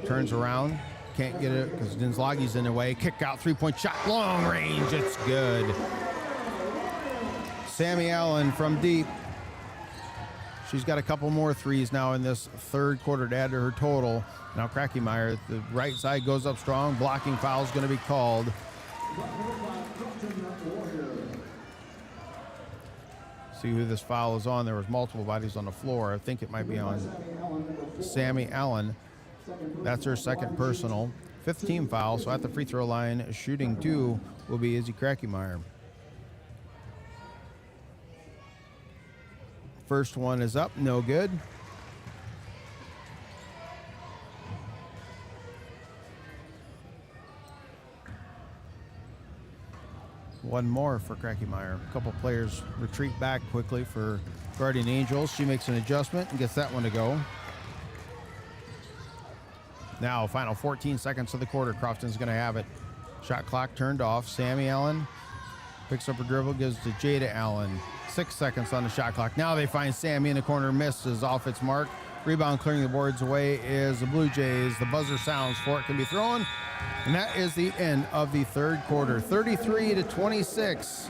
Turns around. Can't get it because Dinslagi's in the way. Kick out, three-point shot, long range. It's good. Sammy Allen from deep. She's got a couple more threes now in this third quarter to add to her total. Now Krakemeyer, the right side goes up strong. Blocking foul is going to be called. See who this foul is on. There was multiple bodies on the floor. I think it might be on Sammy Allen. That's her second personal. Fifth team foul, so at the free throw line, shooting 2 will be Izzy Krakemeyer. First one is up, no good. One more for Krakemeyer. A couple players retreat back quickly for Guardian Angels. She makes an adjustment and gets that one to go. Now, final 14 seconds of the quarter. Crofton's going to have it. Shot clock turned off. Sammy Allen picks up her dribble, gives to Jada Allen. 6 seconds on the shot clock. Now they find Sammy in the corner, misses off its mark. Rebound clearing the boards away is the Blue Jays. The buzzer sounds for it, can be thrown. And that is the end of the third quarter. 33-26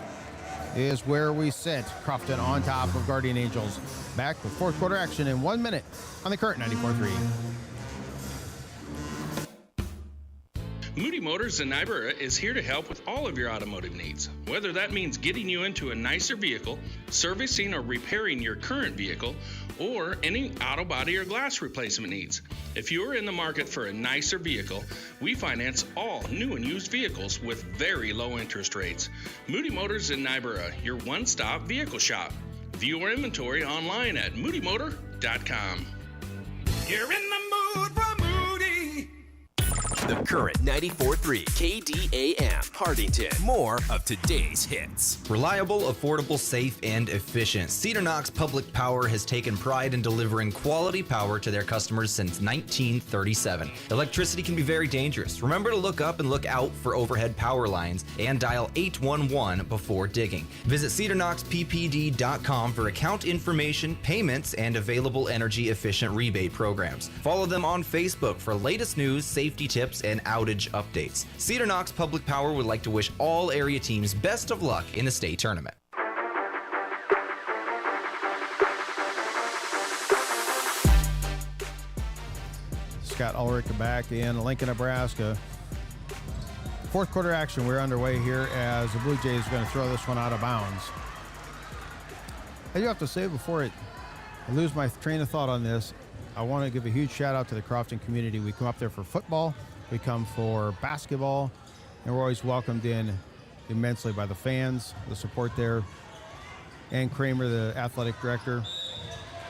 is where we sit. Crofton on top of Guardian Angels. Back with fourth quarter action in 1 minute on the current 94.3. Moody Motors in Niobrara is here to help with all of your automotive needs. Whether that means getting you into a nicer vehicle, servicing or repairing your current vehicle, or any auto body or glass replacement needs. If you are in the market for a nicer vehicle, we finance all new and used vehicles with very low interest rates. Moody Motors in Niobrara, your one-stop vehicle shop. View our inventory online at moodymotor.com. You're in the mood for Moody. The current 94.3 KDAM, Hardington. More of today's hits. Reliable, affordable, safe, and efficient. Cedar Knox Public Power has taken pride in delivering quality power to their customers since 1937. Electricity can be very dangerous. Remember to look up and look out for overhead power lines and dial 811 before digging. Visit cedarknoxppd.com for account information, payments, and available energy-efficient rebate programs. Follow them on Facebook for latest news, safety tips, and outage updates. Cedar Knox Public Power would like to wish all area teams best of luck in the state tournament. Scott Ulrich back in Lincoln, Nebraska. Fourth quarter action, we're underway here as the Blue Jays are going to throw this one out of bounds. I do have to say before I lose my train of thought on this, I want to give a huge shout out to the Crofton community. We come up there for football, we come for basketball, and we're always welcomed in immensely by the fans, the support there. Ann Kramer, the athletic director,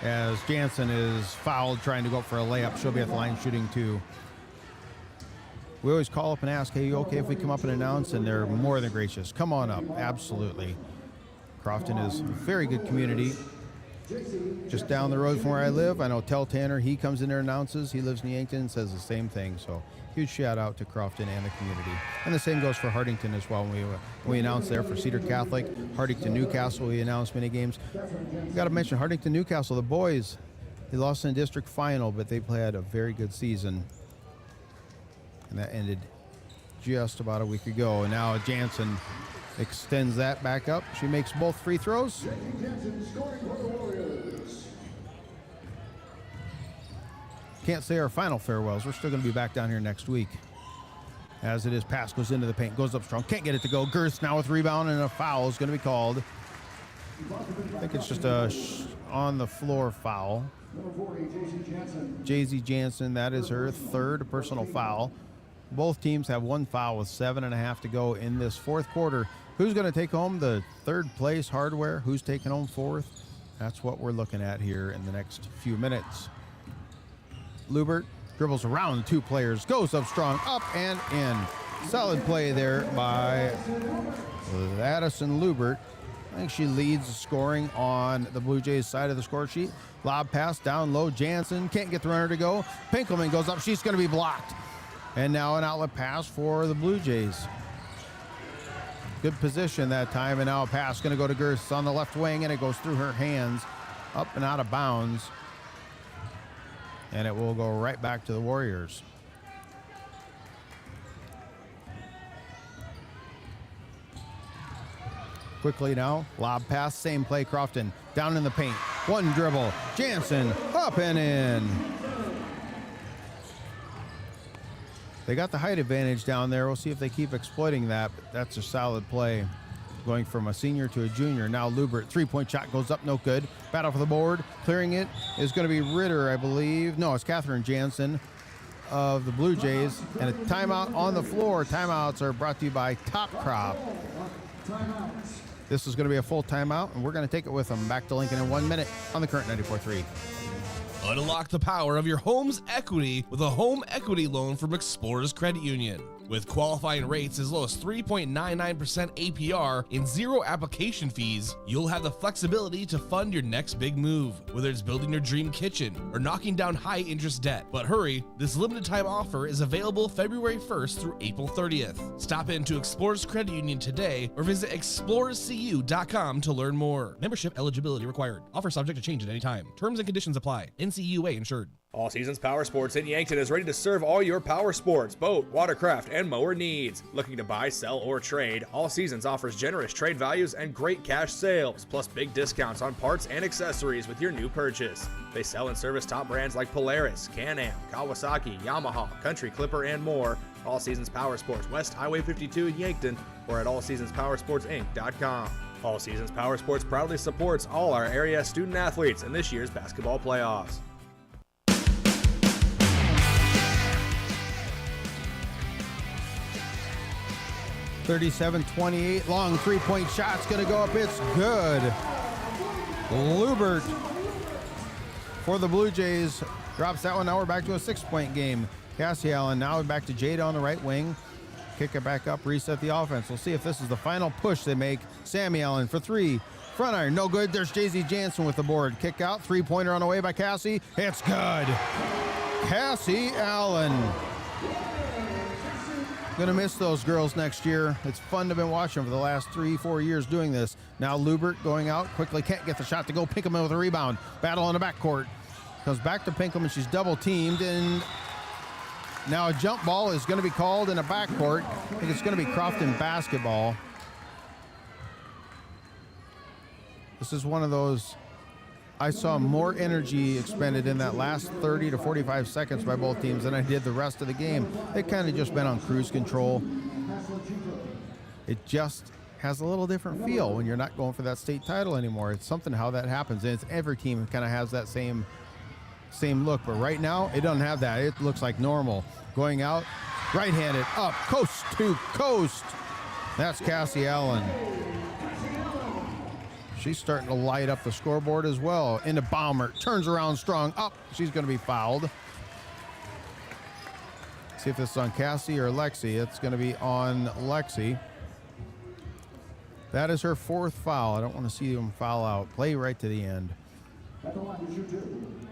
as Jansen is fouled trying to go up for a layup. She'll be at the line shooting 2. We always call up and ask, hey, you okay if we come up and announce? And they're more than gracious. Come on up, absolutely. Crofton is a very good community. Just down the road from where I live, I know Tell Tanner, he comes in there and announces. He lives in Yankton and says the same thing. So huge shout out to Crofton and the community. And the same goes for Hardington as well. When we announce there for Cedar Catholic, Hardington Newcastle, we announce many games. Got to mention Hardington Newcastle, the boys, they lost in the district final, but they had a very good season. And that ended just about a week ago. And now Jansen extends that back up. She makes both free throws. Can't say our final farewells. We're still going to be back down here next week. As it is, pass goes into the paint, goes up strong, can't get it to go. Girth now with rebound, and a foul is going to be called. I think it's just a on the floor foul. JZ Jansen, that is her third personal foul. Both teams have one foul with 7.5 to go in this fourth quarter. Who's going to take home the third place hardware? Who's taking home fourth? That's what we're looking at here in the next few minutes. Lubert dribbles around two players, goes up strong, up and in. Solid play there by Addison Lubert. I think she leads the scoring on the Blue Jays side of the score sheet. Lob pass down low. Jansen can't get the runner to go. Pinkelman goes up. She's going to be blocked. And now an outlet pass for the Blue Jays. Good position that time. And now a pass going to go to Girth on the left wing, and it goes through her hands, up and out of bounds. And it will go right back to the Warriors. Quickly now, lob pass, same play, Crofton down in the paint. One dribble, Jansen up and in. They got the height advantage down there. We'll see if they keep exploiting that, but that's a solid play. Going from a senior to a junior. Now Lubert, three-point shot goes up, no good. Battle for the board, clearing it is going to be Ritter, I believe. No, it's Catherine Jansen of the Blue Jays. And a timeout on the floor. Timeouts are brought to you by Top Crop. This is going to be a full timeout, and we're going to take it with them. Back to Lincoln in 1 minute on the Current 94.3. Unlock the power of your home's equity with a home equity loan from Explorers Credit Union. With qualifying rates as low as 3.99% APR and zero application fees, you'll have the flexibility to fund your next big move, whether it's building your dream kitchen or knocking down high-interest debt. But hurry, this limited-time offer is available February 1st through April 30th. Stop into Explorers Credit Union today or visit explorerscu.com to learn more. Membership eligibility required. Offer subject to change at any time. Terms and conditions apply. NCUA insured. All Seasons Power Sports in Yankton is ready to serve all your power sports, boat, watercraft, and mower needs. Looking to buy, sell, or trade, All Seasons offers generous trade values and great cash sales, plus big discounts on parts and accessories with your new purchase. They sell and service top brands like Polaris, Can-Am, Kawasaki, Yamaha, Country Clipper, and more. All Seasons Power Sports, West Highway 52 in Yankton, or at allseasonspowersportsinc.com. All Seasons Power Sports proudly supports all our area student athletes in this year's basketball playoffs. 37-28, long three-point shot's going to go up. It's good. Lubert for the Blue Jays drops that one. Now we're back to a 6-point game. Cassie Allen now back to Jade on the right wing. Kick it back up, reset the offense. We'll see if this is the final push they make. Sammy Allen for three. Front iron, no good. There's JZ Jansen with the board. Kick out, three-pointer on the way by Cassie. It's good. Cassie Allen. Gonna miss those girls next year. It's fun to been watching for the last 3-4 years doing this. Now Lubert going out quickly, can't get the shot to go. Pinkelman with a rebound. Battle on the backcourt. Comes back to Pinkelman. She's double teamed, and now a jump ball is going to be called in a backcourt. I think it's going to be Crofton basketball. This is one of those. I saw more energy expended in that last 30 to 45 seconds by both teams than I did the rest of the game. It kind of just been on cruise control. It just has a little different feel when you're not going for that state title anymore. It's something how that happens, and it's every team kind of has that same look. But right now, it doesn't have that. It looks like normal. Going out, right-handed, up, coast to coast. That's Cassie Allen. She's starting to light up the scoreboard as well. Into Baumert, turns around strong, up. She's going to be fouled. See if this is on Cassie or Lexi. It's going to be on Lexi. That is her fourth foul. I don't want to see them foul out. Play right to the end.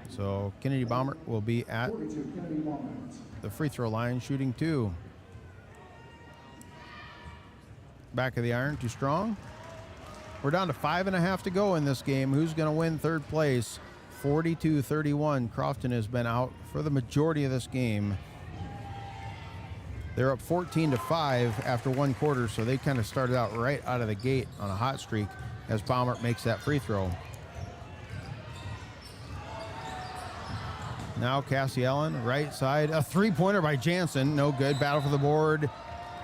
So Kennedy Baumert will be at the free throw line shooting two. Back of the iron, too strong. We're down to 5.5 to go in this game. Who's going to win third place? 42-31. Crofton has been out for the majority of this game. They're up 14-5 after one quarter, so they kind of started out right out of the gate on a hot streak as Baumert makes that free throw. Now Cassie Ellen, right side. A three-pointer by Jansen. No good. Battle for the board.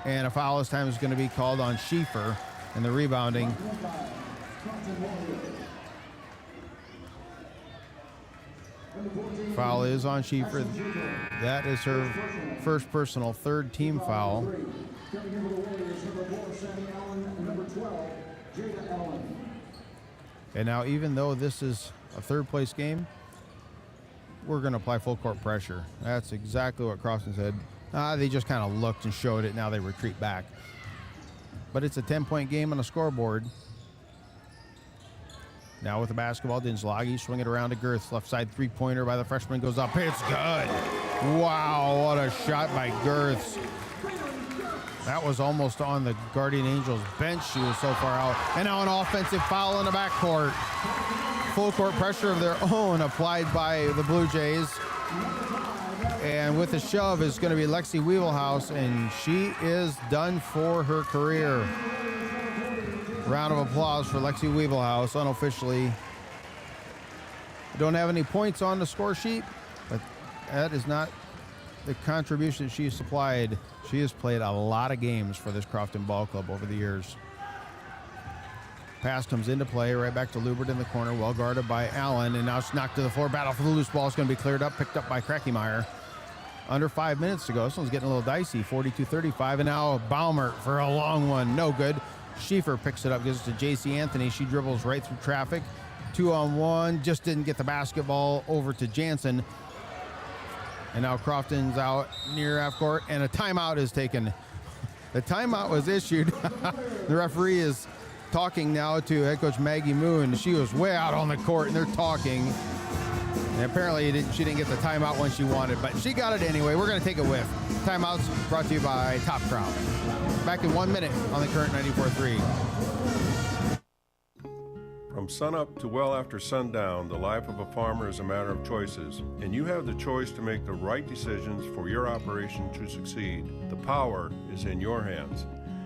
And a foul this time is going to be called on Schieffer in the rebounding. Foul is on Schieffer. That is her first personal, third team foul. And now, even though this is a third place game, we're going to apply full court pressure. That's exactly what Crofton said. They just kind of looked and showed it. Now they retreat back. But it's a 10-point game on the scoreboard. Now with the basketball, Dinslagi swing it around to Girth. Left side three-pointer by the freshman goes up. It's good. Wow, what a shot by Girth. That was almost on the Guardian Angels bench. She was so far out. And now an offensive foul in the backcourt. Full court pressure of their own applied by the Blue Jays. And with the shove is going to be Lexi Weevelhouse, and she is done for her career. Round of applause for Lexi Weevelhouse, unofficially. Don't have any points on the score sheet, but that is not the contribution she supplied. She has played a lot of games for this Crofton Ball Club over the years. Pass comes into play, right back to Lubert in the corner, well guarded by Allen, and now it's knocked to the floor. Battle for the loose ball is going to be cleared up, picked up by Krackemeyer. Under 5 minutes to go. This one's getting a little dicey, 42-35, and now Baumert for a long one, no good. Schieffer picks it up, gives it to J.C. Anthony. She dribbles right through traffic. 2-on-1, just didn't get the basketball over to Jansen. And now Crofton's out near half court, and a timeout is taken. The timeout was issued. The referee is talking now to head coach Maggie Moon. She was way out on the court, and they're talking. And apparently she didn't get the timeout when she wanted, but she got it anyway. We're going to take a whiff. Timeouts brought to you by Top Crop. Back in 1 minute on the current 94.3. From sunup to well after sundown, the life of a farmer is a matter of choices, and you have the choice to make the right decisions for your operation to succeed. The power is in your hands.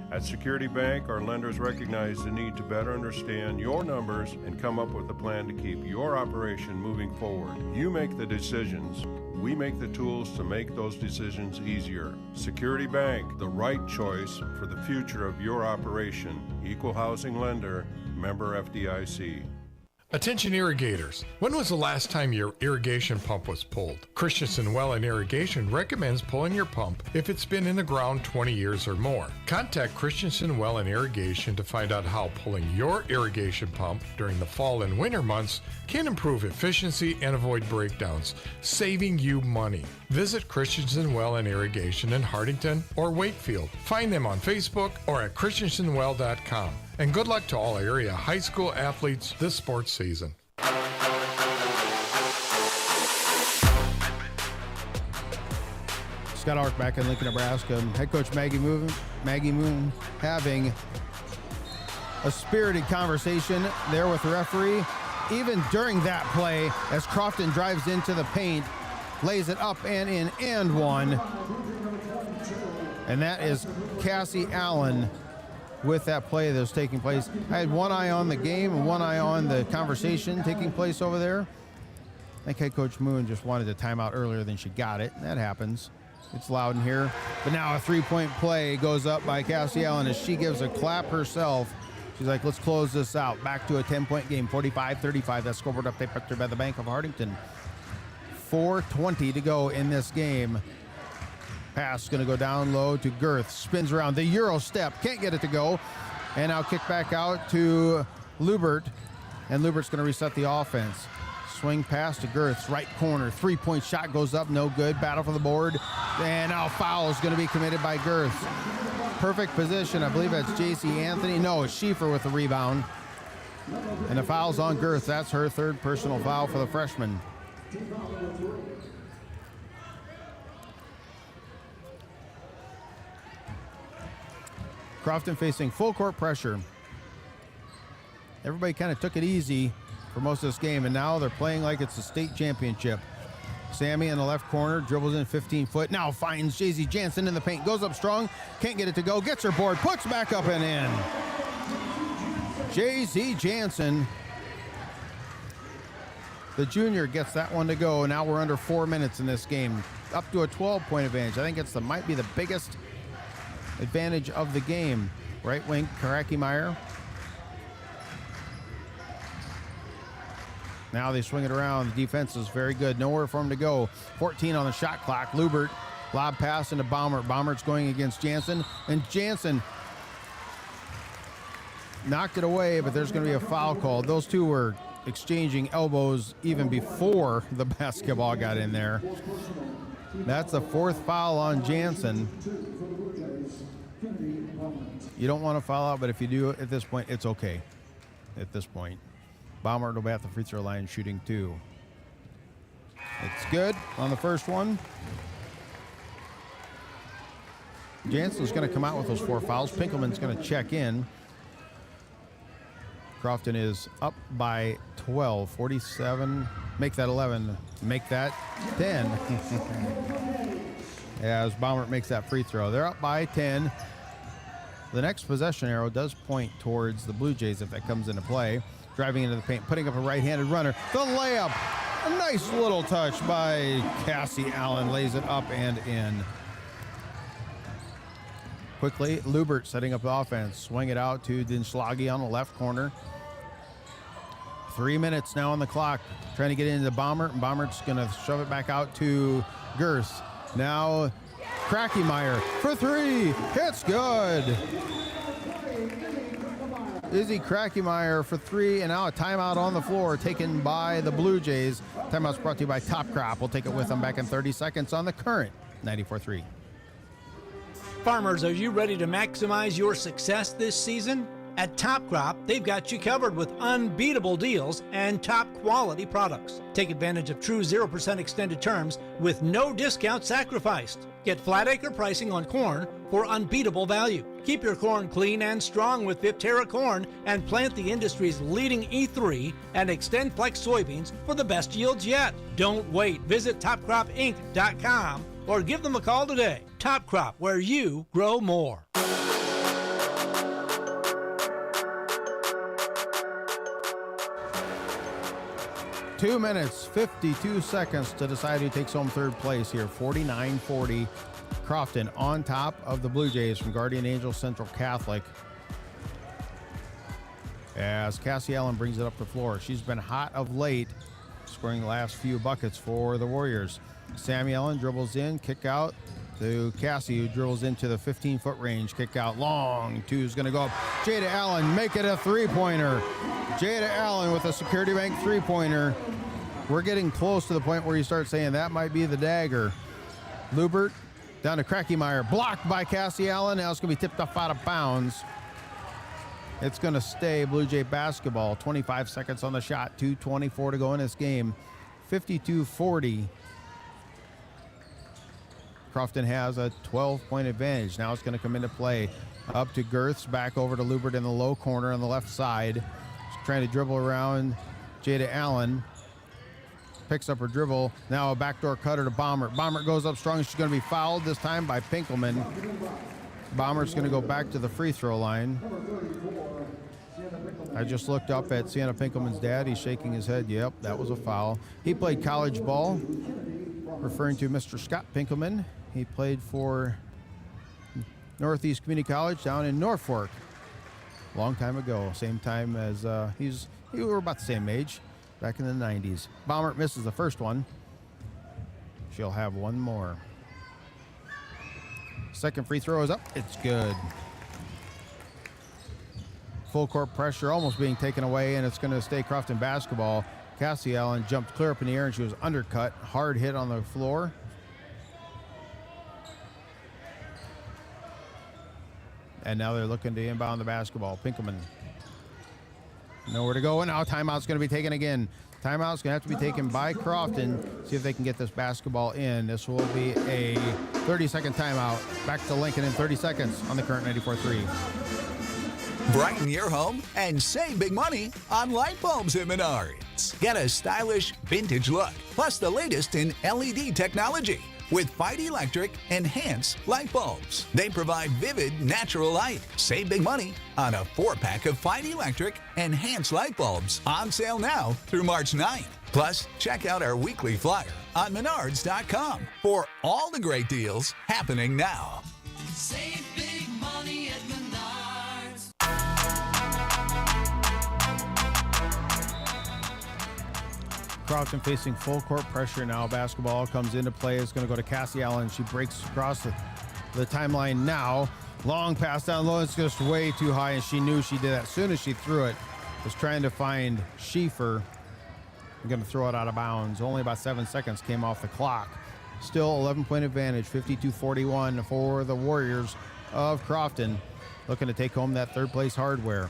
At Security Bank, our lenders recognize the need to better understand your numbers and come up with a plan to keep your operation moving forward. You make the decisions. We make the tools to make those decisions easier. Security Bank, the right choice for the future of your operation. Equal housing lender, member FDIC. Attention irrigators. When was the last time your irrigation pump was pulled? Christensen Well and Irrigation recommends pulling your pump if it's been in the ground 20 years or more. Contact Christensen Well and Irrigation to find out how pulling your irrigation pump during the fall and winter months can improve efficiency and avoid breakdowns, saving you money. Visit Christensen Well and Irrigation in Hardington or Wakefield. Find them on Facebook or at christensenwell.com. And good luck to all area high school athletes this sports season. Scott Ark back in Lincoln, Nebraska. Head coach Maggie Moon having a spirited conversation there with the referee. Even during that play, as Crofton drives into the paint, lays it up and in and one. And that is Cassie Allen with that play that was taking place. I had one eye on the game and one eye on the conversation taking place over there. I think head coach Moon just wanted a timeout earlier than she got it. That happens. It's loud in here. But now a three-point play goes up by Cassie Allen as she gives a clap herself. She's like, let's close this out. Back to a 10-point game, 45-35. That scoreboard update brought to you by the Bank of Hardington. 4:20 to go in this game. Pass going to go down low to Girth. Spins around. The Euro step. Can't get it to go. And now kick back out to Lubert. And Lubert's going to reset the offense. Swing pass to Girth's right corner. Three-point shot goes up. No good. Battle for the board. And now foul is going to be committed by Girth. Perfect position. I believe that's J.C. Anthony. No, it's Schieffer with the rebound. And the foul's on Girth. That's her third personal foul for the freshman. Crofton facing full court pressure. Everybody kind of took it easy for most of this game, and now they're playing like it's a state championship. Sammy in the left corner, dribbles in 15 foot, now finds J.Z. Jansen in the paint, goes up strong, can't get it to go, gets her board, puts back up and in. J.Z. Jansen The junior gets that one to go. Now we're under 4 minutes in this game. Up to a 12-point advantage. I think it's might be the biggest advantage of the game. Right wing, Karakimeyer. Now they swing it around. The defense is very good. Nowhere for him to go. 14 on the shot clock. Lubert, lob pass into Baumert. Baumert's going against Jansen. And Jansen knocked it away, but there's going to be a foul called. Those two were exchanging elbows even before the basketball got in there. That's the fourth foul on Jansen. You don't want to foul out, but if you do at this point, it's okay. At this point, Baumert will be at the free throw line shooting 2. It's good on the first one. Jansen's going to come out with those 4 fouls. Pinkelman's going to check in. Crofton is up by 12, 47. Make that 11. Make that 10. As Baumert makes that free throw. They're up by 10. The next possession arrow does point towards the Blue Jays if that comes into play. Driving into the paint, putting up a right-handed runner. The layup. A nice little touch by Cassie Allen. Lays it up and in. Quickly, Lubert setting up the offense. Swing it out to Dinslagi on the left corner. 3 minutes now on the clock. Trying to get into Baumert, and Baumert's going to shove it back out to Girth. Now, Karakimeyer for 3. It's good. Izzy Karakimeyer for 3, and now a timeout on the floor taken by the Blue Jays. Timeout's brought to you by Top Crop. We'll take it with them back in 30 seconds on the current 94.3. Farmers, are you ready to maximize your success this season? At Top Crop, they've got you covered with unbeatable deals and top quality products. Take advantage of true 0% extended terms with no discount sacrificed. Get flat acre pricing on corn for unbeatable value. Keep your corn clean and strong with Viptera corn and plant the industry's leading E3 and Extend Flex soybeans for the best yields yet. Don't wait. Visit topcropinc.com or give them a call today. Top Crop, where you grow more. 2 minutes, 52 seconds to decide who takes home third place here. 49-40. Crofton on top of the Blue Jays from Guardian Angels Central Catholic. As Cassie Allen brings it up the floor. She's been hot of late, scoring the last few buckets for the Warriors. Sammy Allen dribbles in, kick out to Cassie, who dribbles into the 15-foot range. Kick out long. 2 is going to go up. Jada Allen make it a three-pointer. Jada Allen with a Security Bank three-pointer. We're getting close to the point where you start saying that might be the dagger. Lubert down to Karakimeyer. Blocked by Cassie Allen. Now it's going to be tipped off out of bounds. It's going to stay Blue Jay basketball. 25 seconds on the shot. 2:24 to go in this game. 52-40. Crofton has a 12-point advantage. Now it's going to come into play. Up to Girths, back over to Lubert in the low corner on the left side. She's trying to dribble around Jada Allen. Picks up her dribble. Now a backdoor cutter to Baumert. Baumert goes up strong. She's going to be fouled this time by Pinkelman. Baumert's going to go back to the free throw line. I just looked up at Sienna Pinkelman's dad. He's shaking his head. Yep, that was a foul. He played college ball, referring to Mr. Scott Pinkelman. He played for Northeast Community College down in Norfolk a long time ago. Same time as we were about the same age, back in the 90s. Baumert misses the first one. She'll have one more. Second free throw is up. It's good. Full court pressure almost being taken away, and it's going to stay Crofton basketball. Cassie Allen jumped clear up in the air, and she was undercut. Hard hit on the floor. And now they're looking to inbound the basketball. Pinkelman. Nowhere to go, and now timeout's going to be taken again. Timeout's going to have to be taken by Crofton. See if they can get this basketball in. This will be a 30-second timeout. Back to Lincoln in 30 seconds on the current 94.3. Brighten your home and save big money on light bulbs at Menards. Get a stylish vintage look, plus the latest in LED technology with Fight Electric Enhance light bulbs. They provide vivid, natural light. Save big money on a 4-pack of Fight Electric Enhance light bulbs on sale now through March 9th. Plus, check out our weekly flyer on Menards.com for all the great deals happening now. Save big money at Menards. Crofton facing full court pressure now. Basketball comes into play. It's going to go to Cassie Allen. She breaks across the timeline now. Long pass down low. It's just way too high, and she knew she did that. As soon as she threw it, was trying to find Schieffer. I'm going to throw it out of bounds. Only about 7 seconds came off the clock. Still 11-point advantage, 52-41 for the Warriors of Crofton. Looking to take home that third place hardware.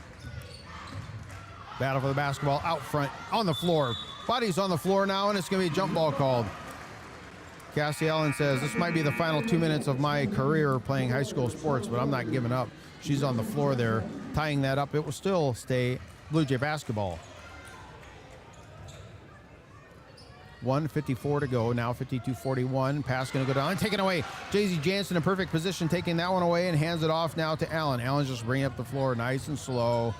Battle for the basketball out front on the floor. Body's on the floor now, and it's going to be a jump ball called. Cassie Allen says, this might be the final 2 minutes of my career playing high school sports, but I'm not giving up. She's on the floor there, tying that up. It will still stay Blue Jay basketball. 1:54 to go, now 52-41. Pass going to go down and taken away. Jay-Z Jansen in perfect position, taking that one away and hands it off now to Allen. Allen's just bringing up the floor nice and slow.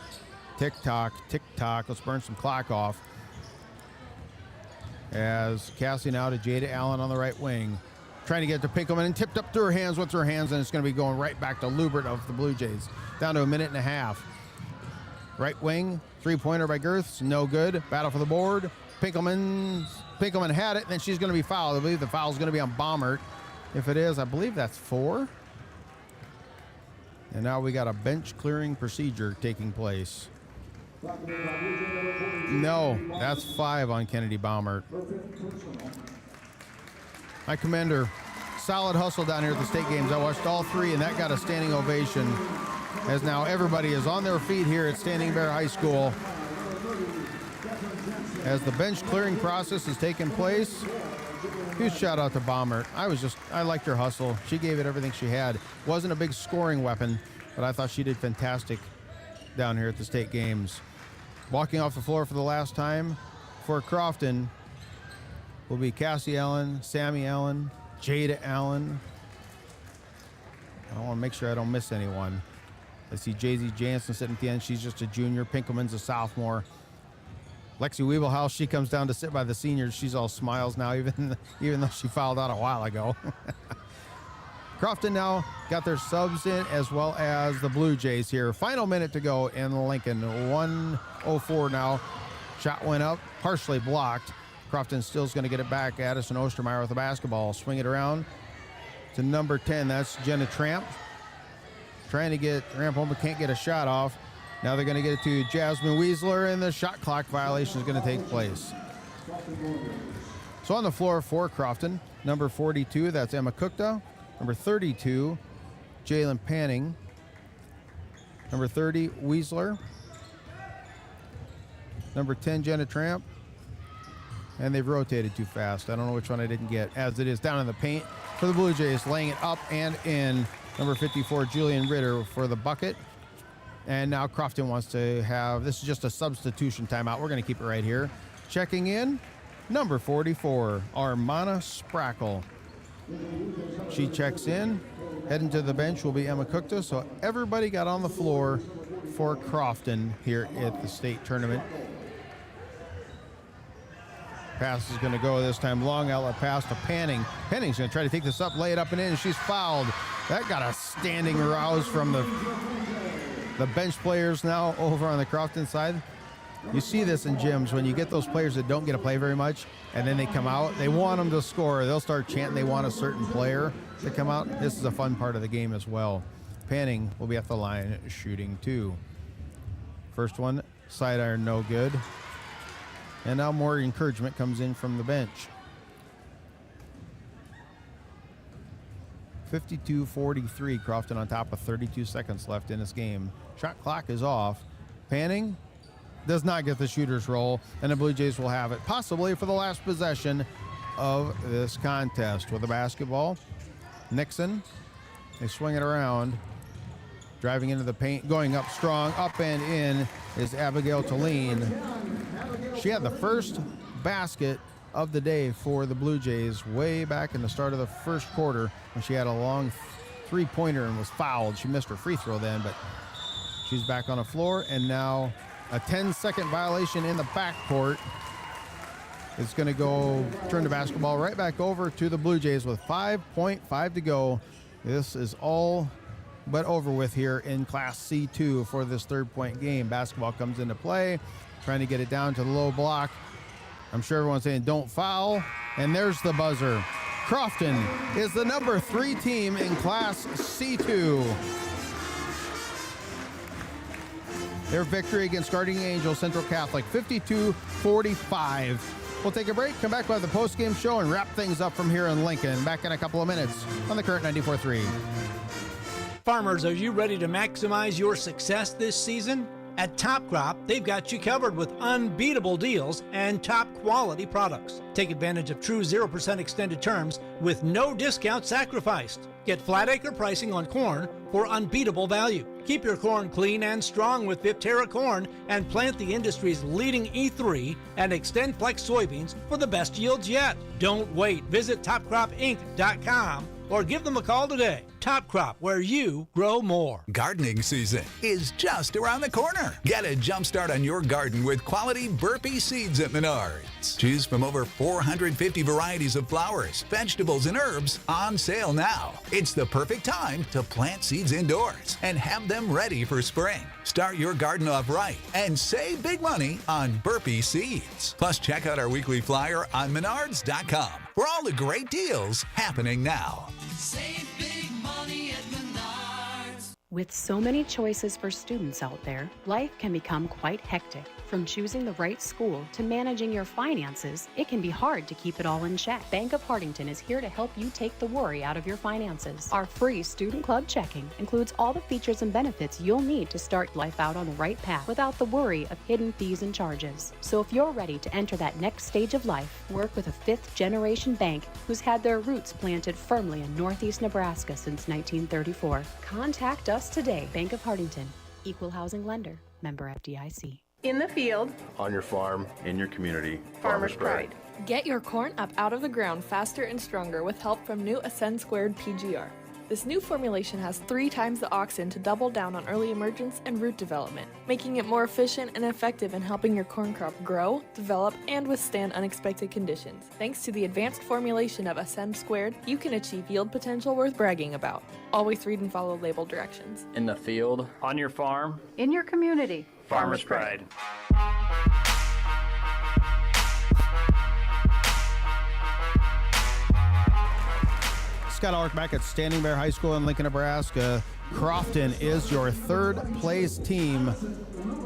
Tick-tock, tick-tock. Let's burn some clock off. As Cassie now to Jada Allen on the right wing. Trying to get to Pinkelman and tipped up through her hands with her hands, and it's going to be going right back to Lubert of the Blue Jays. Down to a minute and a half. Right wing, three-pointer by Girths, no good. Battle for the board. Pinkelman had it, and then she's going to be fouled. I believe the foul is going to be on Baumert. If it is, I believe that's 4. And now we got a bench clearing procedure taking place. No, that's 5 on Kennedy Baumert. I commend her. Solid hustle down here at the state games. I watched all 3, and that got a standing ovation. As now everybody is on their feet here at Standing Bear High School. As the bench clearing process is taking place. Huge shout out to Baumert. I liked her hustle. She gave it everything she had. Wasn't a big scoring weapon, but I thought she did fantastic down here at the state games. Walking off the floor for the last time for Crofton will be Cassie Allen, Sammy Allen, Jada Allen. I want to make sure I don't miss anyone. I see Jay-Z Jansen sitting at the end. She's just a junior. Pinkelman's a sophomore. Lexi Weebelhaus, she comes down to sit by the seniors. She's all smiles now, even though she fouled out a while ago. Crofton now got their subs in, as well as the Blue Jays here. Final minute to go in Lincoln. 1:04 now. Shot went up, partially blocked. Crofton still's going to get it back. Addison Ostermeyer with the basketball. Swing it around to number 10. That's Jenna Tramp. Trying to get Tramp home, but can't get a shot off. Now they're going to get it to Jasmine Weisler, and the shot clock violation is going to take place. So on the floor for Crofton, number 42, that's Emma Kukta. Number 32, Jalen Panning. Number 30, Weisler. Number 10, Jenna Tramp. And they've rotated too fast. I don't know which one I didn't get. As it is down in the paint for the Blue Jays, laying it up and in. Number 54, Julian Ritter for the bucket. And now Crofton wants to have, this is just a substitution timeout. We're going to keep it right here. Checking in, number 44, Armana Sprackle. She checks in. Heading to the bench will be Emma Kukta. So everybody got on the floor for Crofton here at the state tournament. Pass is going to go this time. Long outlet pass to Panning. Panning's going to try to take this up, lay it up and in, and she's fouled. That got a standing rouse from the bench players now over on the Crofton side. You see this in gyms when you get those players that don't get to play very much, and then they come out. They want them to score. They'll start chanting they want a certain player to come out. This is a fun part of the game as well. Panning will be at the line shooting 2. First one, side iron, no good. And now more encouragement comes in from the bench. 52-43, Crofton on top with 32 seconds left in this game. Shot clock is off. Panning does not get the shooter's roll, and the Blue Jays will have it possibly for the last possession of this contest. With the basketball, Nixon, they swing it around, driving into the paint, going up strong, up and in is Abigail Talene. She had the first basket of the day for the Blue Jays way back in the start of the first quarter when she had a long three-pointer and was fouled. She missed her free throw then, but she's back on the floor, and now a 10-second violation in the backcourt. is going to go turn the basketball right back over to the Blue Jays with 5.5 to go. This is all but over with here in Class C2 for this third-point game. Basketball comes into play, trying to get it down to the low block. I'm sure everyone's saying don't foul, and there's the buzzer. Crofton is the number 3 team in Class C2. Their victory against Guardian Angel Central Catholic, 52-45. We'll take a break, come back by the post-game show, and wrap things up from here in Lincoln. Back in a couple of minutes on the Current 94.3. Farmers, are you ready to maximize your success this season? At Top Crop, they've got you covered with unbeatable deals and top quality products. Take advantage of true 0% extended terms with no discount sacrificed. Get flat acre pricing on corn for unbeatable value. Keep your corn clean and strong with Viptera corn and plant the industry's leading E3 and Extend Flex soybeans for the best yields yet. Don't wait. Visit topcropinc.com or give them a call today. Top Crop, where you grow more. Gardening season is just around the corner. Get a jump start on your garden with quality burpee seeds at Menards. Choose from over 450 varieties of flowers, vegetables, and herbs on sale now. It's the perfect time to plant seeds indoors and have them ready for spring. Start your garden off right and save big money on burpee seeds. Plus, check out our weekly flyer on Menards.com for all the great deals happening now. Save big money at Menards. With so many choices for students out there, life can become quite hectic. From choosing the right school to managing your finances, it can be hard to keep it all in check. Bank of Hardington is here to help you take the worry out of your finances. Our free Student Club checking includes all the features and benefits you'll need to start life out on the right path without the worry of hidden fees and charges. So if you're ready to enter that next stage of life, work with a fifth-generation bank who's had their roots planted firmly in Northeast Nebraska since 1934. Contact us today. Bank of Hardington, Equal Housing Lender, member FDIC. In the field, On your farm, in your community. Farmer's Pride. Get your corn up out of the ground faster and stronger with help from new Ascend Squared PGR. This new formulation has 3 times the auxin to double down on early emergence and root development, making it more efficient and effective in helping your corn crop grow, develop, and withstand unexpected conditions. Thanks to the advanced formulation of Ascend Squared, you can achieve yield potential worth bragging about. Always read and follow label directions. In the field, on your farm, In your community. Farmer's Pride. Scott Ulrich back at Standing Bear High School in Lincoln, Nebraska. Crofton is your third-place team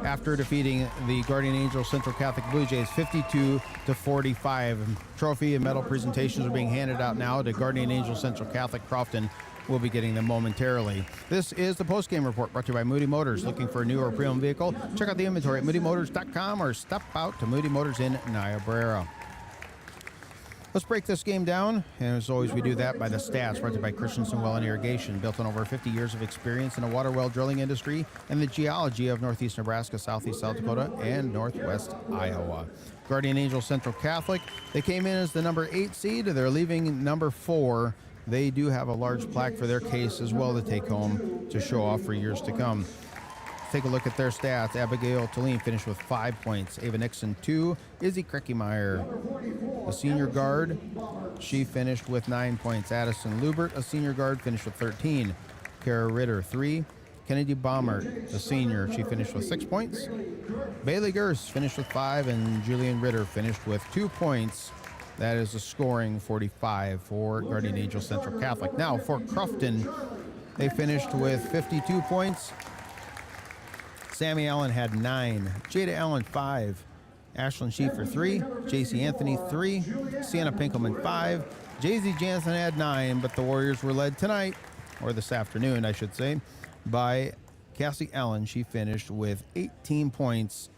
after defeating the Guardian Angel Central Catholic Blue Jays 52-45. Trophy and medal presentations are being handed out now to Guardian Angel Central Catholic. Crofton will be getting them momentarily. This is the post-game report brought to you by Moody Motors. Looking for a new or pre-owned vehicle? Check out the inventory at moodymotors.com or step out to Moody Motors in Niobrara. Let's break this game down, and as always, we do that by the stats brought to you by Christensen Well and Irrigation, built on over 50 years of experience in the water well drilling industry and the geology of northeast Nebraska, southeast South Dakota, and northwest Iowa. Guardian Angel Central Catholic, they came in as the number 8 seed. They're leaving number 4. They do have a large plaque for their case as well to take home to show off for years to come. Take a look at their stats. Abigail Tulin finished with 5 points. Ava Nixon, 2. Izzy Kreckemeyer, a senior guard, she finished with 9 points. Addison Lubert, a senior guard, finished with 13. Kara Ritter, 3. Kennedy Baumert, the senior, she finished with 6 points. Bailey Gers finished with 5, and Julian Ritter finished with 2 points. That is a scoring 45 for Guardian Angel Central Catholic. Now for Crofton, they finished with 52 points. Sammy Allen had 9. Jada Allen, 5. Ashlyn Schieffer, 3. JC Anthony, 3. Sienna Pinkelman, 5. Jay-Z Jansen had 9, but the Warriors were led tonight, or this afternoon, I should say, by Cassie Allen. She finished with 18 points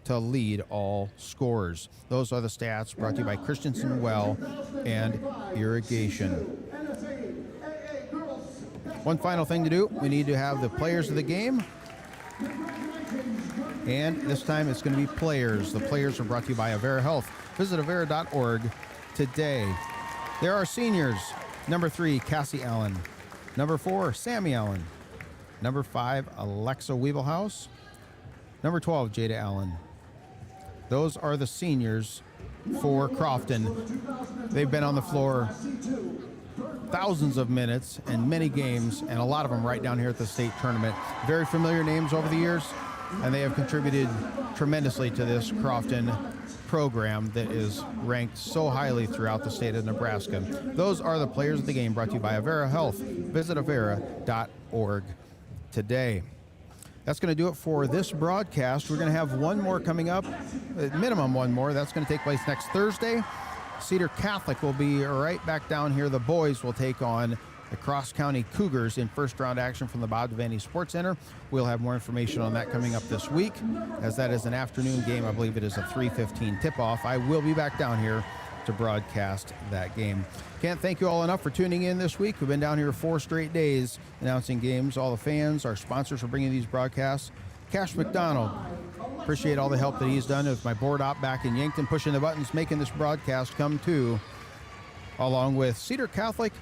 to lead all scorers. Those are the stats brought to you by Christensen Well and Irrigation. One final thing to do, we need to have the players of the game. And this time it's going to be players. The players are brought to you by Avera Health. Visit Avera.org today. There are seniors. Number 3, Cassie Allen. Number 4, Sammy Allen. Number 5, Alexa Weebelhaus. Number 12, Jada Allen. Those are the seniors for Crofton. They've been on the floor thousands of minutes and many games, and a lot of them right down here at the state tournament. Very familiar names over the years, and they have contributed tremendously to this Crofton program that is ranked so highly throughout the state of Nebraska. Those are the players of the game, brought to you by Avera Health. Visit avera.org today. That's going to do it for this broadcast. We're going to have one more coming up, at minimum one more. That's going to take place next Thursday. Cedar Catholic will be right back down here. The boys will take on the Cross County Cougars in first round action from the Bob Devaney Sports Center. We'll have more information on that coming up this week, as that is an afternoon game. I believe it is a 3:15 tip-off. I will be back down here to broadcast that game. Can't thank you all enough for tuning in this week. We've been down here 4 straight days announcing games. All the fans, our sponsors for bringing these broadcasts. Cash McDonald, appreciate all the help that he's done with my board op back in Yankton, pushing the buttons, making this broadcast come to, along with Cedar Catholic.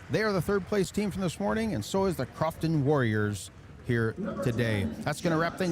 They are the third place team from this morning, and so is the Crofton Warriors here today. That's going to wrap things